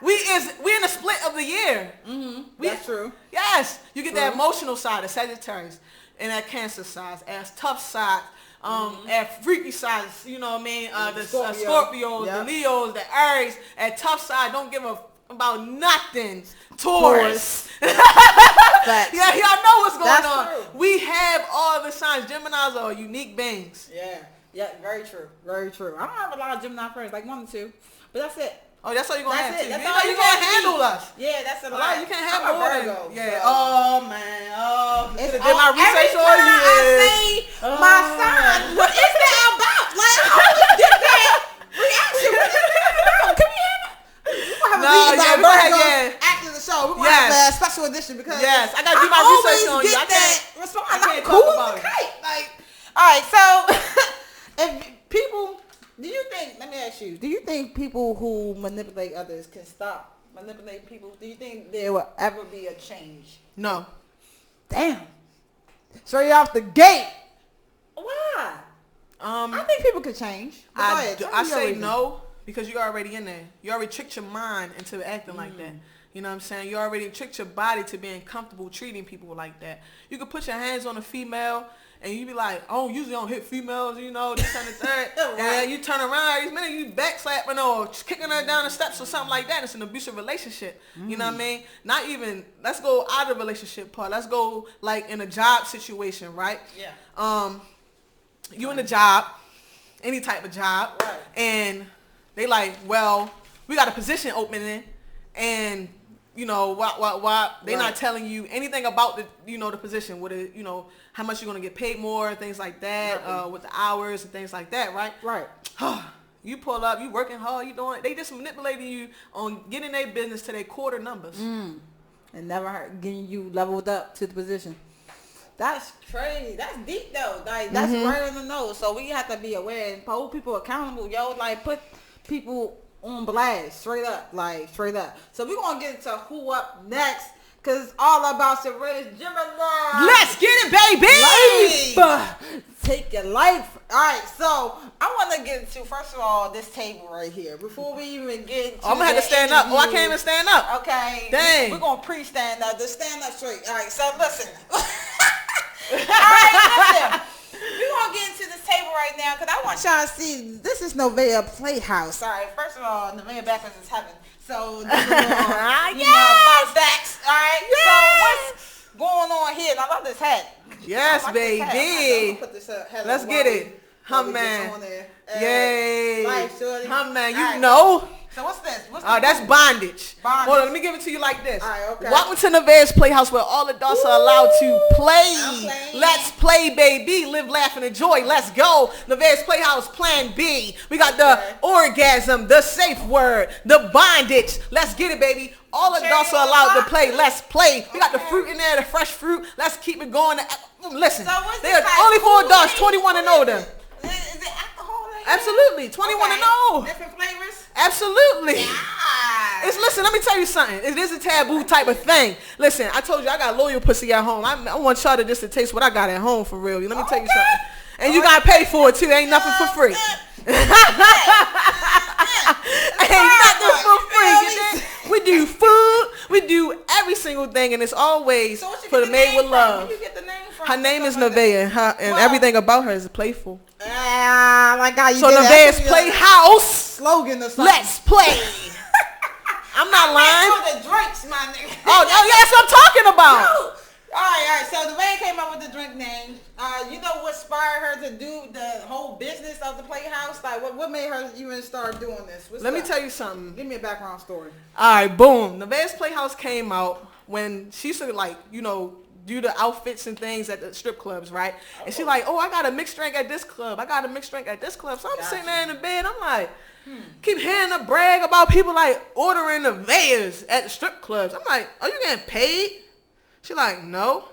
we in the split of the year. That's true. Yes, you get that emotional side of Sagittarius and that Cancer side, as tough side, at freaky sides. You know what I mean? The Scorpios, the Leos, the Aries. At tough side, don't give a about nothing. Taurus. Yeah, y'all know what's going on. True. We have all the signs. Geminis are unique beings. Yeah, very true. Very true. I don't have a lot of Gemini friends, like 1 or 2. But that's it. Oh, that's all you're going to have to. That's you all know you can't handle us. Yeah, that's a lot. You can't have more than. Yeah. So. Oh, man. Oh. It's did my research on you. I say my sign. What is that about? Like, I always get that reaction. Can we have after the show. We're going to have a special edition because I got to do my research on you. I can't respond. I can't talk about it. Like, all right, so if people, let me ask you, do you think people who manipulate others can stop manipulating people? Do you think there will ever be a change? No. Damn. Straight off the gate. Why? I think people could change. I say no because you're already in there. You already tricked your mind into acting like that. You know what I'm saying? You already tricked your body to being comfortable treating people like that. You could put your hands on a female and you be like, oh, usually don't hit females, you know, this and the third. And you turn around, minute you backslapping or kicking her down the steps or something like that. It's an abusive relationship. You know what I mean? Not even, let's go out of the relationship part. Let's go like in a job situation, right? Yeah. You in a job, any type of job, and they like, well, we got a position opening and you know, why they're Right. not telling you anything about the, you know, the position, what it, you know, how much you're going to get paid more, things like that, Right. with the hours and things like that, right? Right. You pull up, you working hard, you doing, they just manipulating you on getting their business to their quarter numbers. And never getting you leveled up to the position. That's crazy. That's deep though. Like that's right on the nose. So we have to be aware and hold people accountable, yo. Like put people on blast, straight up, like straight up. So we're gonna get into who up next, cause it's all about Sovereign Geminii. Let's get it, baby! Life. Take your life. All right, so I want to get into, first of all, this table right here. Before we even get into I'm gonna have to stand up. Oh, I can't even stand up. Okay. Dang. We're going to pre-stand up. Just stand up straight. All right, so listen. All right, listen. We're going to get into this table right now because I want y'all to see, this is Nevaeh Playhouse. All right, first of all, Nevaeh backwards is heaven. So, this is fun facts. All right, so what's going on here? And I love this hat. Yes, I like this hat. baby. I'm gonna put this hat Let's on get while it. while Hum we man. get on there. Yay. Life, shorty. Hum man, you All right. know. So what's this? What's That's this? bondage. Bondage. Hold on, let me give it to you like this. All right, okay. Welcome to Nevaeh's Playhouse where all adults are allowed to play. I'm playing. Let's play, baby. Live, laugh, and enjoy. Let's go. Nevaeh's Playhouse Plan B. We got the orgasm, the safe word, the bondage. Let's get it, baby. All adults are allowed to play. Let's play. We got the fruit in there, the fresh fruit. Let's keep it going. Listen, So what's they this, are like, only for food adults, thing? 21 and What older. is it? Is it alcohol? in here? Absolutely, 21 and older. Different flavors? Absolutely. Ah. Listen, let me tell you something. It is a taboo type of thing. Listen, I told you I got loyal pussy at home. I want y'all to just to taste what I got at home for real. Let me tell you something. And you gotta pay for it too. Ain't nothing for free. Ain't nothing for free. You dig? We do food. We do every single thing, and it's always So what you for get the made with from? love. Where you get the name from? Her name is Stuff like that. Nevaeh, and Wow. everything about her is playful. Ah, my God, you So did that. Nevaeh's That should be like a Playhouse. slogan or something. Let's play. I'm not lying. For the drinks, my nigga. Oh, yeah, that's what I'm talking about. All right. So the man came up with the drink name. You know what inspired her to do the whole business of the Playhouse? Like, what made her even start doing this? What's Let me up? tell you something. Give me a background story. All right, boom. Nevaeh's Playhouse came out when she used to, like, you know, do the outfits and things at the strip clubs, right? And she like, oh, I got a mixed drink at this club. I got a mixed drink at this club. So I'm sitting there in the bed. I'm like, keep hearing her brag about people like ordering Nevaeh's at the strip clubs. I'm like, are you getting paid? She like, no.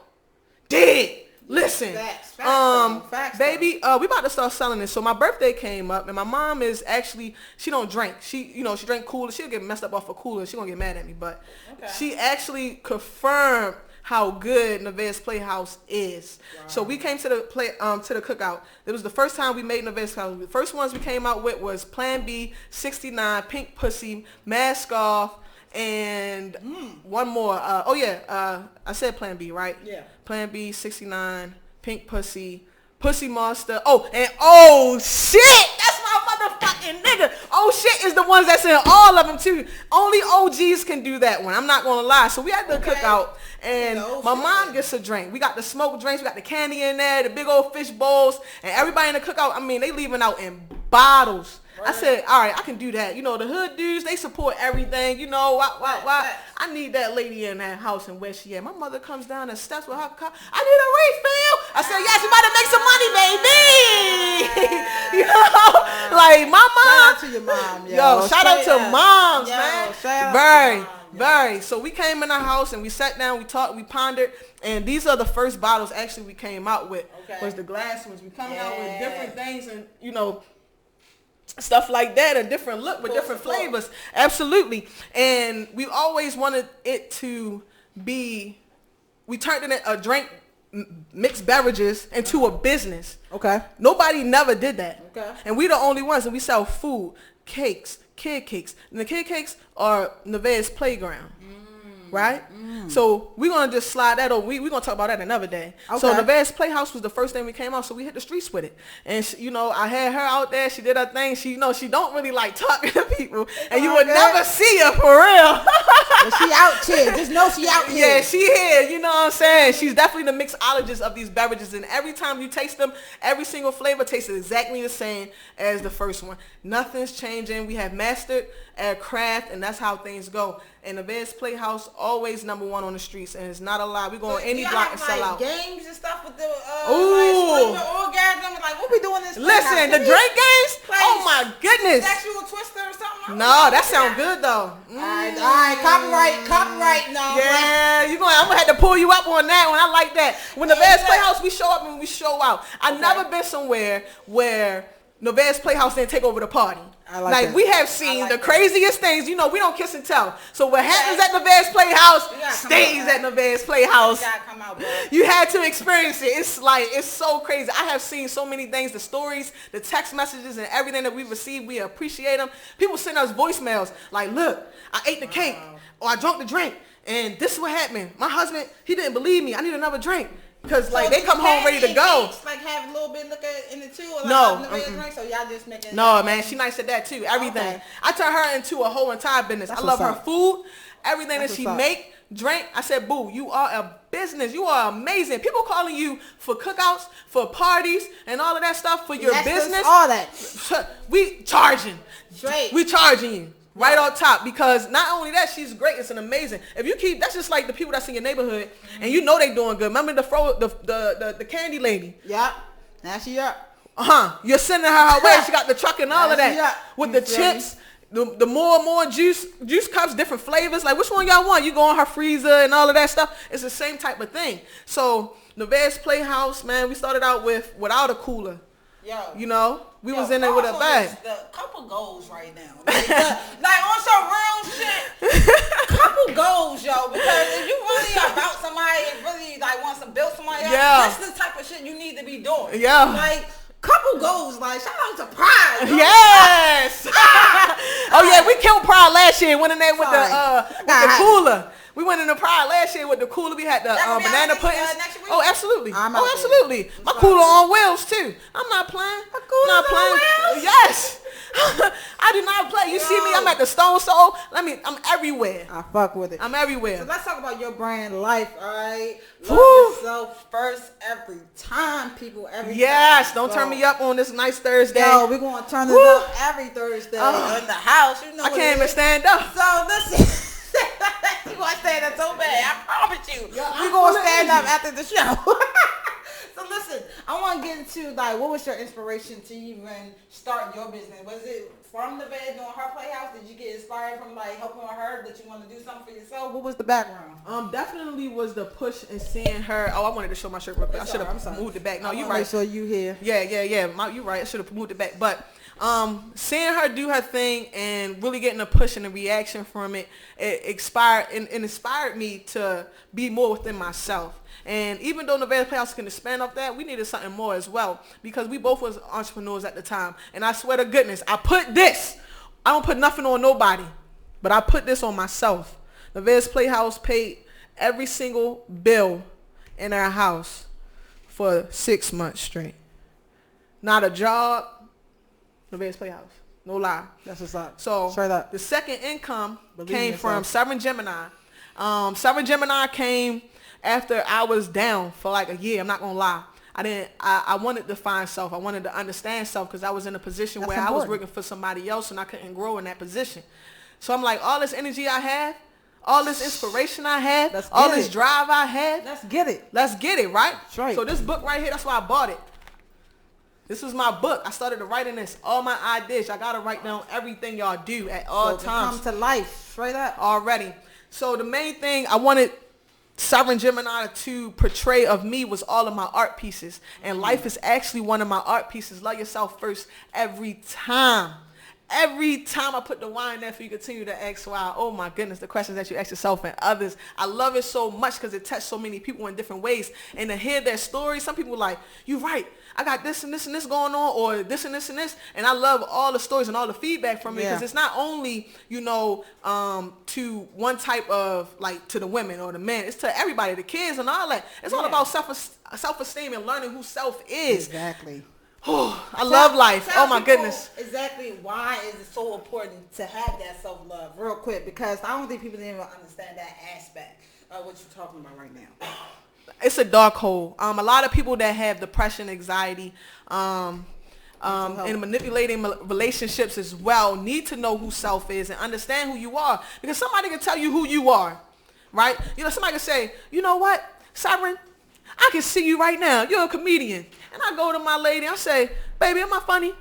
Did. Listen, Facts though. Facts baby, we about to start selling this. So my birthday came up, and my mom is actually, she don't drink. She drink cooler. She'll get messed up off a cooler. She gonna get mad at me, but she actually confirmed how good Nevaeh's Playhouse is. Wow. So we came to the to the cookout. It was the first time we made Nevaeh's Playhouse. The first ones we came out with was Plan B, 69, Pink Pussy, Mask Off, and one more. I said Plan B, right? Yeah. Plan B, 69, Pink Pussy, Pussy Monster. Oh shit! That's my motherfucking nigga. Oh shit is the ones that's in all of them too. Only OGs can do that one. I'm not gonna lie. So we had the cookout, and my mom gets a drink. We got the smoked drinks. We got the candy in there, the big old fish bowls, and everybody in the cookout. I mean, they leaving out in bottles. I said, all right, I can do that. You know, the hood dudes, they support everything. You know, why? I need that lady in that house and where she at. My mother comes down the steps with her car. I need a refill. I said, yes, you about to make some money, baby. You know, like my mom. Shout out to your mom, yo. Yo, shout out to moms, Yo, man. shout out Very, to mom, yo. very. So we came in the house and we sat down, we talked, we pondered, and these are the first bottles actually we came out with. Okay. Was the glass ones. We coming out with different things and, you know, stuff like that, a different look with different flavors. Absolutely. And we always wanted it to be, we turned it a drink, mixed beverages into a business. Okay. Nobody never did that. Okay. And we the only ones, and we sell food, cakes, kid cakes. And the kid cakes are Nevaeh's Playground. Right? So we're going to just slide that over. We're going to talk about that another day. Okay. So Nevaeh's Playhouse was the first thing we came out, so we hit the streets with it. And, she, you know, I had her out there. She did her thing. She, you know, she don't really like talking to people. And you would never see her for real. But she out here. Just know she out here. Yeah, she here. You know what I'm saying? She's definitely the mixologist of these beverages. And every time you taste them, every single flavor tastes exactly the same as the first one. Nothing's changing. We have mastered our craft, and that's how things go. And the Vance Playhouse always #1 on the streets, and it's not a lie. We go on any y'all block have, and sell out. Games and stuff with the Ooh. like orgasm. Like, what we doing this? Listen, the drink games. Oh my goodness. Sexual twister or something. No, that sound good though. All right, copyright. No. Yeah, I'm gonna have to pull you up on that one. I like that. When the Vance Playhouse, we show up and we show out. I've never been somewhere where the Vance Playhouse didn't take over the party. Like that. We have seen the craziest things. You know, we don't kiss and tell. So what happens at the Vance Playhouse stays at the Vance Playhouse. You had to experience it. It's so crazy. I have seen so many things, the stories, the text messages, and everything that we received. We appreciate them. People send us voicemails like, look, I ate the cake or I drank the drink and this is what happened. My husband, he didn't believe me. I need another drink. Because, like, they come home ready to go. Like, have a little bit liquor in it, too? Or No. Drink, so y'all just making... No, man. She nice at that, too. Everything. Okay. I turn her into a whole entire business. I love her food. Everything that she make, drink. I said, boo, you are a business. You are amazing. People calling you for cookouts, for parties, and all of that stuff for your business. All that. We charging. Straight. We charging you. Right on top, because not only that, she's great. It's an amazing. If you keep, that's just like the people that's in your neighborhood, and you know they doing good. Remember the candy lady? Yep. Now she up. You're sending her way. She got the truck and all of that with the chips. The more and more juice cups, different flavors. Like, which one y'all want? You go on her freezer and all of that stuff. It's the same type of thing. So the Vance Playhouse, man, we started out without a cooler. You know, we was in there with a bag. The couple goals right now. Like on some real shit. Couple goals, yo. Because if you really about somebody and really like want to build somebody up, that's the type of shit you need to be doing. Yeah. Like couple goals, like shout out to Pride. Yes. Oh yeah, we killed Pride last year. Went in there with the cooler. We went in the Pride last year with the cooler. We had the banana puddings. Oh, absolutely. Absolutely. My cooler on wheels too. I'm not playing. Not playing. Yes. I do not play. You see me? I'm at the Stone Soul. I'm everywhere. I fuck with it. I'm everywhere. So let's talk about your brand life, all right? Love yourself first every time, people. Every time. Don't turn me up on this nice Thursday. Yo, we're going to turn it up every Thursday in the house. You know I can't even stand up. So listen. You want to stand up so bad. I promise you. We're going to stand up after the show. So listen, I want to get into like, what was your inspiration to even start your business? Was it from the bed doing her Playhouse? Did you get inspired from like helping her that you want to do something for yourself? What was the background? Definitely was the push and seeing her. Oh, I wanted to show my shirt real quick. I should have moved it back. No, you're right. So you here? Yeah. You're right. I should have moved it back. But seeing her do her thing and really getting a push and a reaction from it, inspired me to be more within myself. And even though Nevada Playhouse can expand off that, we needed something more as well because we both was entrepreneurs at the time. And I swear to goodness, I don't put nothing on nobody, but I put this on myself. Nevada's Playhouse paid every single bill in our house for 6 months straight. Not a job, Nevada's Playhouse. No lie. That's what's up. So the second income came from Sovereign Geminii. Sovereign Geminii came after I was down for like a year. I'm not gonna lie. I wanted to find self. I wanted to understand self because I was in a position where I was working for somebody else and I couldn't grow in that position. So I'm like, all this energy I have, all this inspiration I have, all this drive I have. Let's get it. Let's get it, right? That's right. So this book right here, that's why I bought it. This is my book. I started to write in this. All my ideas. I got to write down everything y'all do at all times. Come to life. Straight up. Already. So the main thing I wanted Sovereign Geminii to portray of me was all of my art pieces. And life is actually one of my art pieces. Love yourself first every time. Every time I put the wine there for you continue to ask why. Oh my goodness, the questions that you ask yourself and others. I love it so much because it touched so many people in different ways. And to hear their stories, some people like, you're right. I got this and this and this going on, or this and this and this. And I love all the stories and all the feedback from it because it's not only, to one type of, like, to the women or the men. It's to everybody, the kids and all that. It's all about self-esteem and learning who self is. Exactly. I love life. Oh my goodness. Exactly why is it so important to have that self-love real quick, because I don't think people even understand that aspect of what you're talking about right now. It's a dark hole. A lot of people that have depression, anxiety, and manipulating relationships as well need to know who self is and understand who you are, because somebody can tell you who you are, right? You know, somebody can say, you know what, Sovereign, I can see you right now. You're a comedian. And I go to my lady, I say, baby, am I funny?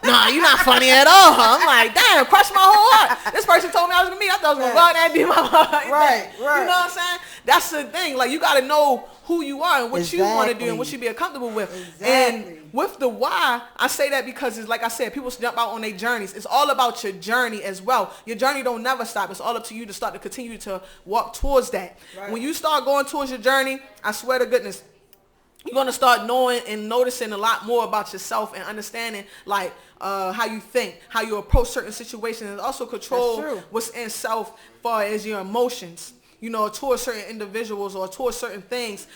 Nah, you're not funny at all. I'm like, damn, crushed my whole heart. This person told me I was going to meet. I thought I was going to go out there and be my heart. Right. You know what I'm saying? That's the thing. Like, you got to know who you are and what you want to do and what you be comfortable with. Exactly. And with the why, I say that because it's like I said, people jump out on their journeys. It's all about your journey as well. Your journey don't never stop. It's all up to you to start to continue to walk towards that. Right. When you start going towards your journey, I swear to goodness, you're going to start knowing and noticing a lot more about yourself and understanding like how you think, how you approach certain situations, and also control what's in self as far as your emotions, you know, towards certain individuals or towards certain things.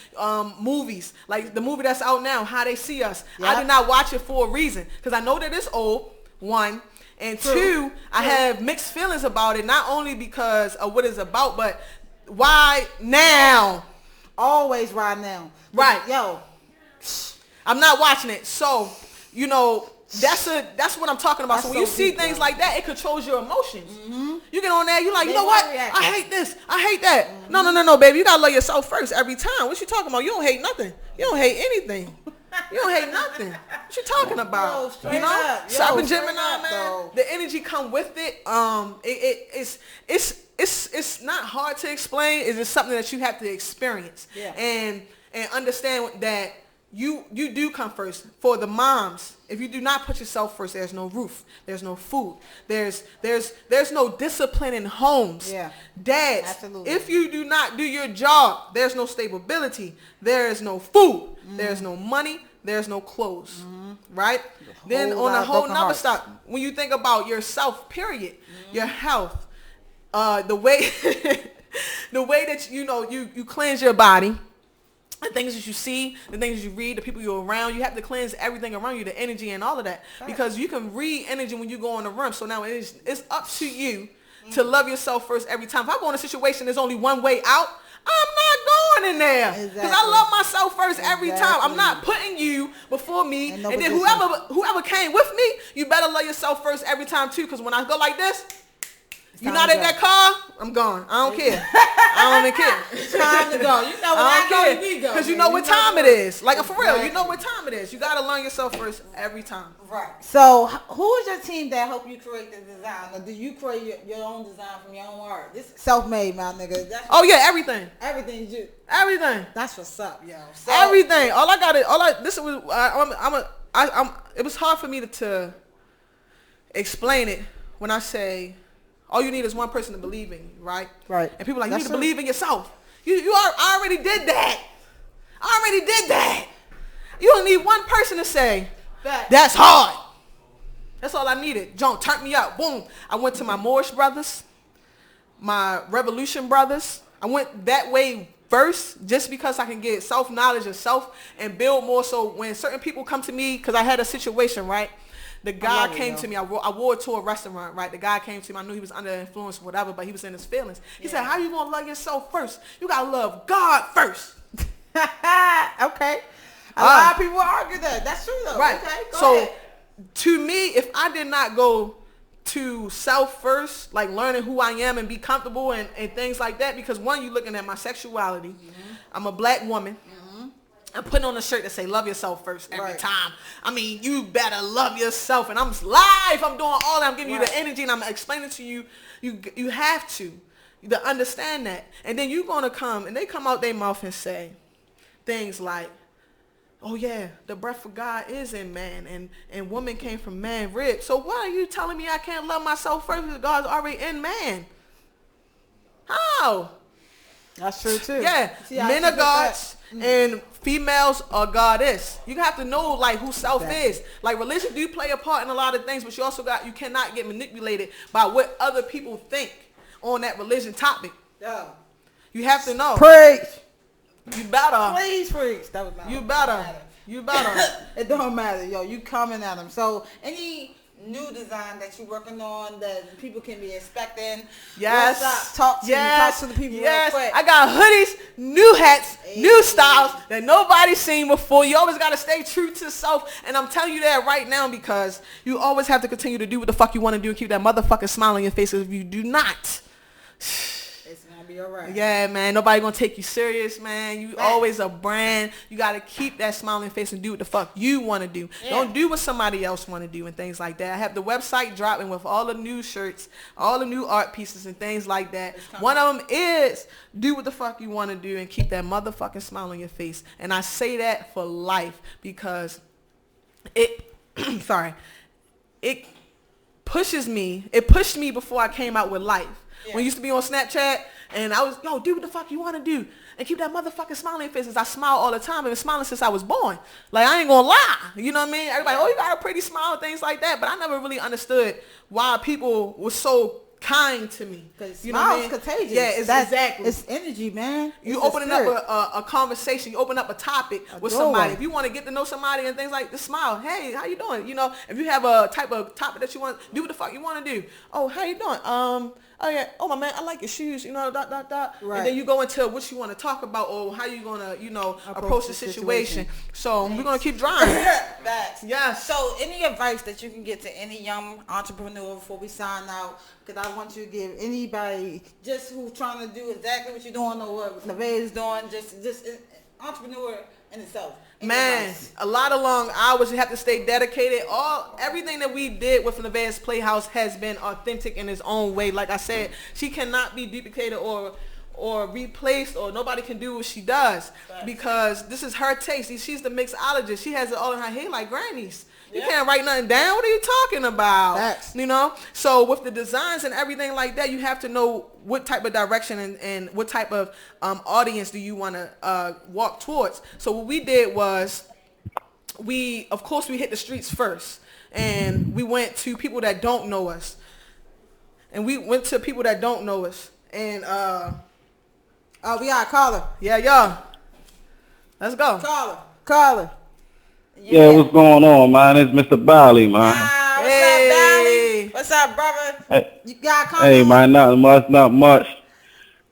Movies, like the movie that's out now, How They See Us. Yep. I did not watch it for a reason because I know that it's old, one. And two, I have mixed feelings about it, not only because of what it's about, but why now? Always right now. Right. Yo. I'm not watching it. So, you know, that's what I'm talking about. So when you see things like that, it controls your emotions. Mm-hmm. You get on there, you're like, you know what? I hate this. I hate that. Mm-hmm. No, baby. You got to love yourself first every time. What you talking about? You don't hate nothing. You don't hate anything. You don't hate nothing. What you talking about? You know? Sovereign Geminii, man. The energy come with it. It's not hard to explain. It's just something that you have to experience. Yeah. And understand that you do come first. For the moms, if you do not put yourself first, there's no roof, there's no food, there's no discipline in homes. Yeah. Dads, absolutely. If you do not do your job, there's no stability, there is no food, there's no money, there's no clothes, right? Then on a whole nother stop, when you think about yourself, period, your health, the way that you cleanse your body. The things that you see, the things that you read, the people you're around, you have to cleanse everything around you, the energy and all of that. Right. Because you can read energy when you go in the room. So now it's up to you to love yourself first every time. If I go in a situation, there's only one way out, I'm not going in there. Because I love myself first every time. I'm not putting you before me. And then whoever came with me, you better love yourself first every time too. Because when I go like this, you're not in that car, I'm gone. I don't care. I don't even care. It's time to go. You know when I go, you need to go. Because you know what time it is. Like, for real, you know what time it is. You got to learn yourself first every time. Right. So, who is your team that helped you create the design? Or do you create your own design from your own art? This is self-made, my nigga. Everything. Everything you. Everything. That's what's up, yo. So, everything. It was hard for me to explain it when I say, all you need is one person to believe in you, right? Right. And people are like, you need to believe in yourself. I already did that. You don't need one person to say, that's hard. That's all I needed. John, turn me up. Boom. I went to my Moorish brothers, my Revolution brothers. I went that way first just because I can get self-knowledge of self and build more. So when certain people come to me, because I had a situation, right? The guy came to me. I wore it to a restaurant, right? The guy came to me. I knew he was under influence or whatever, but he was in his feelings. He said, how you going to love yourself first? You got to love God first. Okay. A lot of people argue that. That's true, though. Right. Okay, go ahead. To me, if I did not go to self first, like learning who I am and be comfortable and things like that, because one, you're looking at my sexuality. Mm-hmm. I'm a black woman. I'm putting on a shirt that say love yourself first every time. I mean, you better love yourself. And I'm live. I'm doing all that. I'm giving you the energy and I'm explaining to you. You have to understand that. And then you're going to come and they come out their mouth and say things like, oh yeah, the breath of God is in man and woman came from man rib. So why are you telling me I can't love myself first because God's already in man? How? That's true too. Yeah, men are gods and females are goddess. You have to know like who self is. Like religion do play a part in a lot of things, but you cannot get manipulated by what other people think on that religion topic. Yeah. You have to know. Preach. You better. Please preach. That was You better. It don't matter, yo. You coming at them. So any new design that you're working on that people can be expecting? Yes. What's up? Talk to the people real quick. I got hoodies, new hats, new styles that nobody's seen before. You always got to stay true to self. And I'm telling you that right now because you always have to continue to do what the fuck you want to do and keep that motherfucking smile on your face. If you do not, it's gonna be all right. Yeah, man. Nobody gonna take you serious, man. You always a brand. You gotta keep that smile on your face and do what the fuck you want to do. Yeah. Don't do what somebody else want to do and things like that. I have the website dropping with all the new shirts, all the new art pieces and things like that. One of them is do what the fuck you want to do and keep that motherfucking smile on your face. And I say that for life because it, it pushes me. It pushed me before I came out with life. Yeah. When I used to be on Snapchat and I was, do what the fuck you want to do and keep that motherfucking smile on your face. I smile all the time. I've been smiling since I was born. Like, I ain't gonna lie. You know what I mean? Everybody, you got a pretty smile and things like that. But I never really understood why people were so kind to me. Because smile's contagious. Yeah, exactly. It's energy, man. You opening up a conversation. You open up a topic with somebody. If you want to get to know somebody and things like this, smile. Hey, how you doing? You know, if you have a type of topic that you want, do what the fuck you want to do. Oh, how you doing? Oh yeah, oh my man, I like your shoes, you know, ... Right. And then you go into what you want to talk about or how you gonna, approach the situation. So we're gonna keep driving. Facts. Yes. So any advice that you can get to any young entrepreneur before we sign out? Because I want you to give anybody just who's trying to do exactly what you're doing or what Nevaeh is doing, just entrepreneur in itself. Man, a lot of long hours. You have to stay dedicated. Everything that we did with Nevaeh's Playhouse has been authentic in its own way. Like I said, she cannot be duplicated or replaced, or nobody can do what she does because this is her taste. She's the mixologist. She has it all in her head like grannies. You can't write nothing down. What are you talking about? Facts. You know? So with the designs and everything like that, you have to know what type of direction and what type of audience do you want to walk towards. So what we did was of course we hit the streets first. And we went to people that don't know us. And we went to people that don't know us. And we got a caller. Yeah. Let's go. Caller. Yeah, what's going on, man? It's Mr. Bally, man. What's up, Bally? What's up, brother? Hey, you got a comment? Hey, man, not much.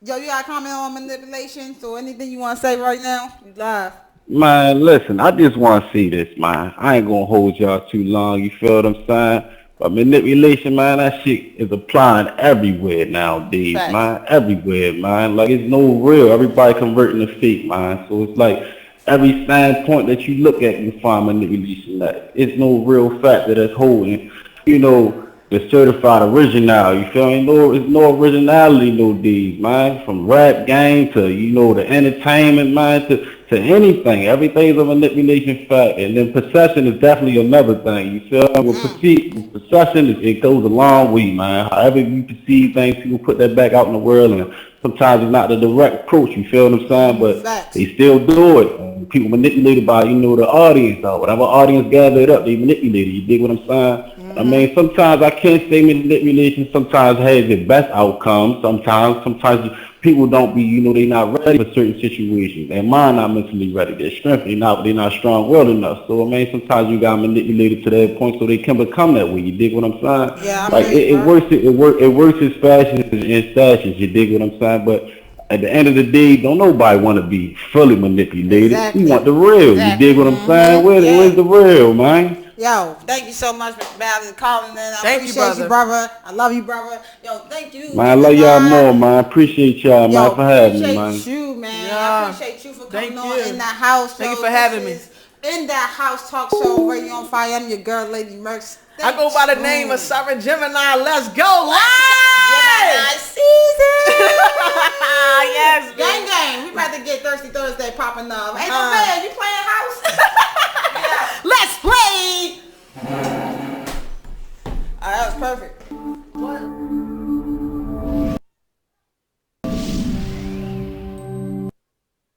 Yo, you got a comment on manipulation? So anything you want to say right now? You live. Man, listen, I just want to see this, man. I ain't going to hold y'all too long, you feel what I'm saying? But manipulation, man, that shit is applying everywhere nowadays, man. Everywhere, man. Like, it's no real. Everybody converting to fake, man. So it's like every standpoint that you look at, you find manipulation. That it's no real factor that's holding, the certified original. You feel me? It's no originality nowadays, man. From rap game to, the entertainment, man, to anything. Everything's a manipulation factor. And then possession is definitely another thing. You feel me? With possession, it goes a long way, man. However you perceive things, people put that back out in the world, and sometimes it's not the direct approach, you feel what I'm saying? But they still do it. People manipulated by, the audience, or whatever audience gathered up, they manipulated. You dig what I'm saying? I mean, sometimes I can't say manipulation sometimes has the best outcome. Sometimes people don't be, they not ready for certain situations. Their mind not mentally ready. Their strength, they're not strong-willed enough. So, I mean, sometimes you got manipulated to that point so they can become that way. You dig what I'm saying? Yeah, like, it works as fashion and stashes. You dig what I'm saying? But at the end of the day, don't nobody want to be fully manipulated. Exactly. You want the real. You dig what I'm saying? Where's the real, man? Yo, thank you so much, Mr. Bally, for calling in. I appreciate you, brother. I love you, brother. Yo, thank you. Man, I love y'all more, man. I appreciate y'all, man, for having me, man. Appreciate you, man. I appreciate you for coming on in that house. Thank you for having me. In that house talk show, Radio on Fire. I'm your girl, Lady Mercs. I go by the name of Sovereign Geminii. Let's go live! Gemini season! Yes, gang. We about to get Thirsty Thursday popping up. Hey, man, you playing house? Let's play! Alright, that was perfect.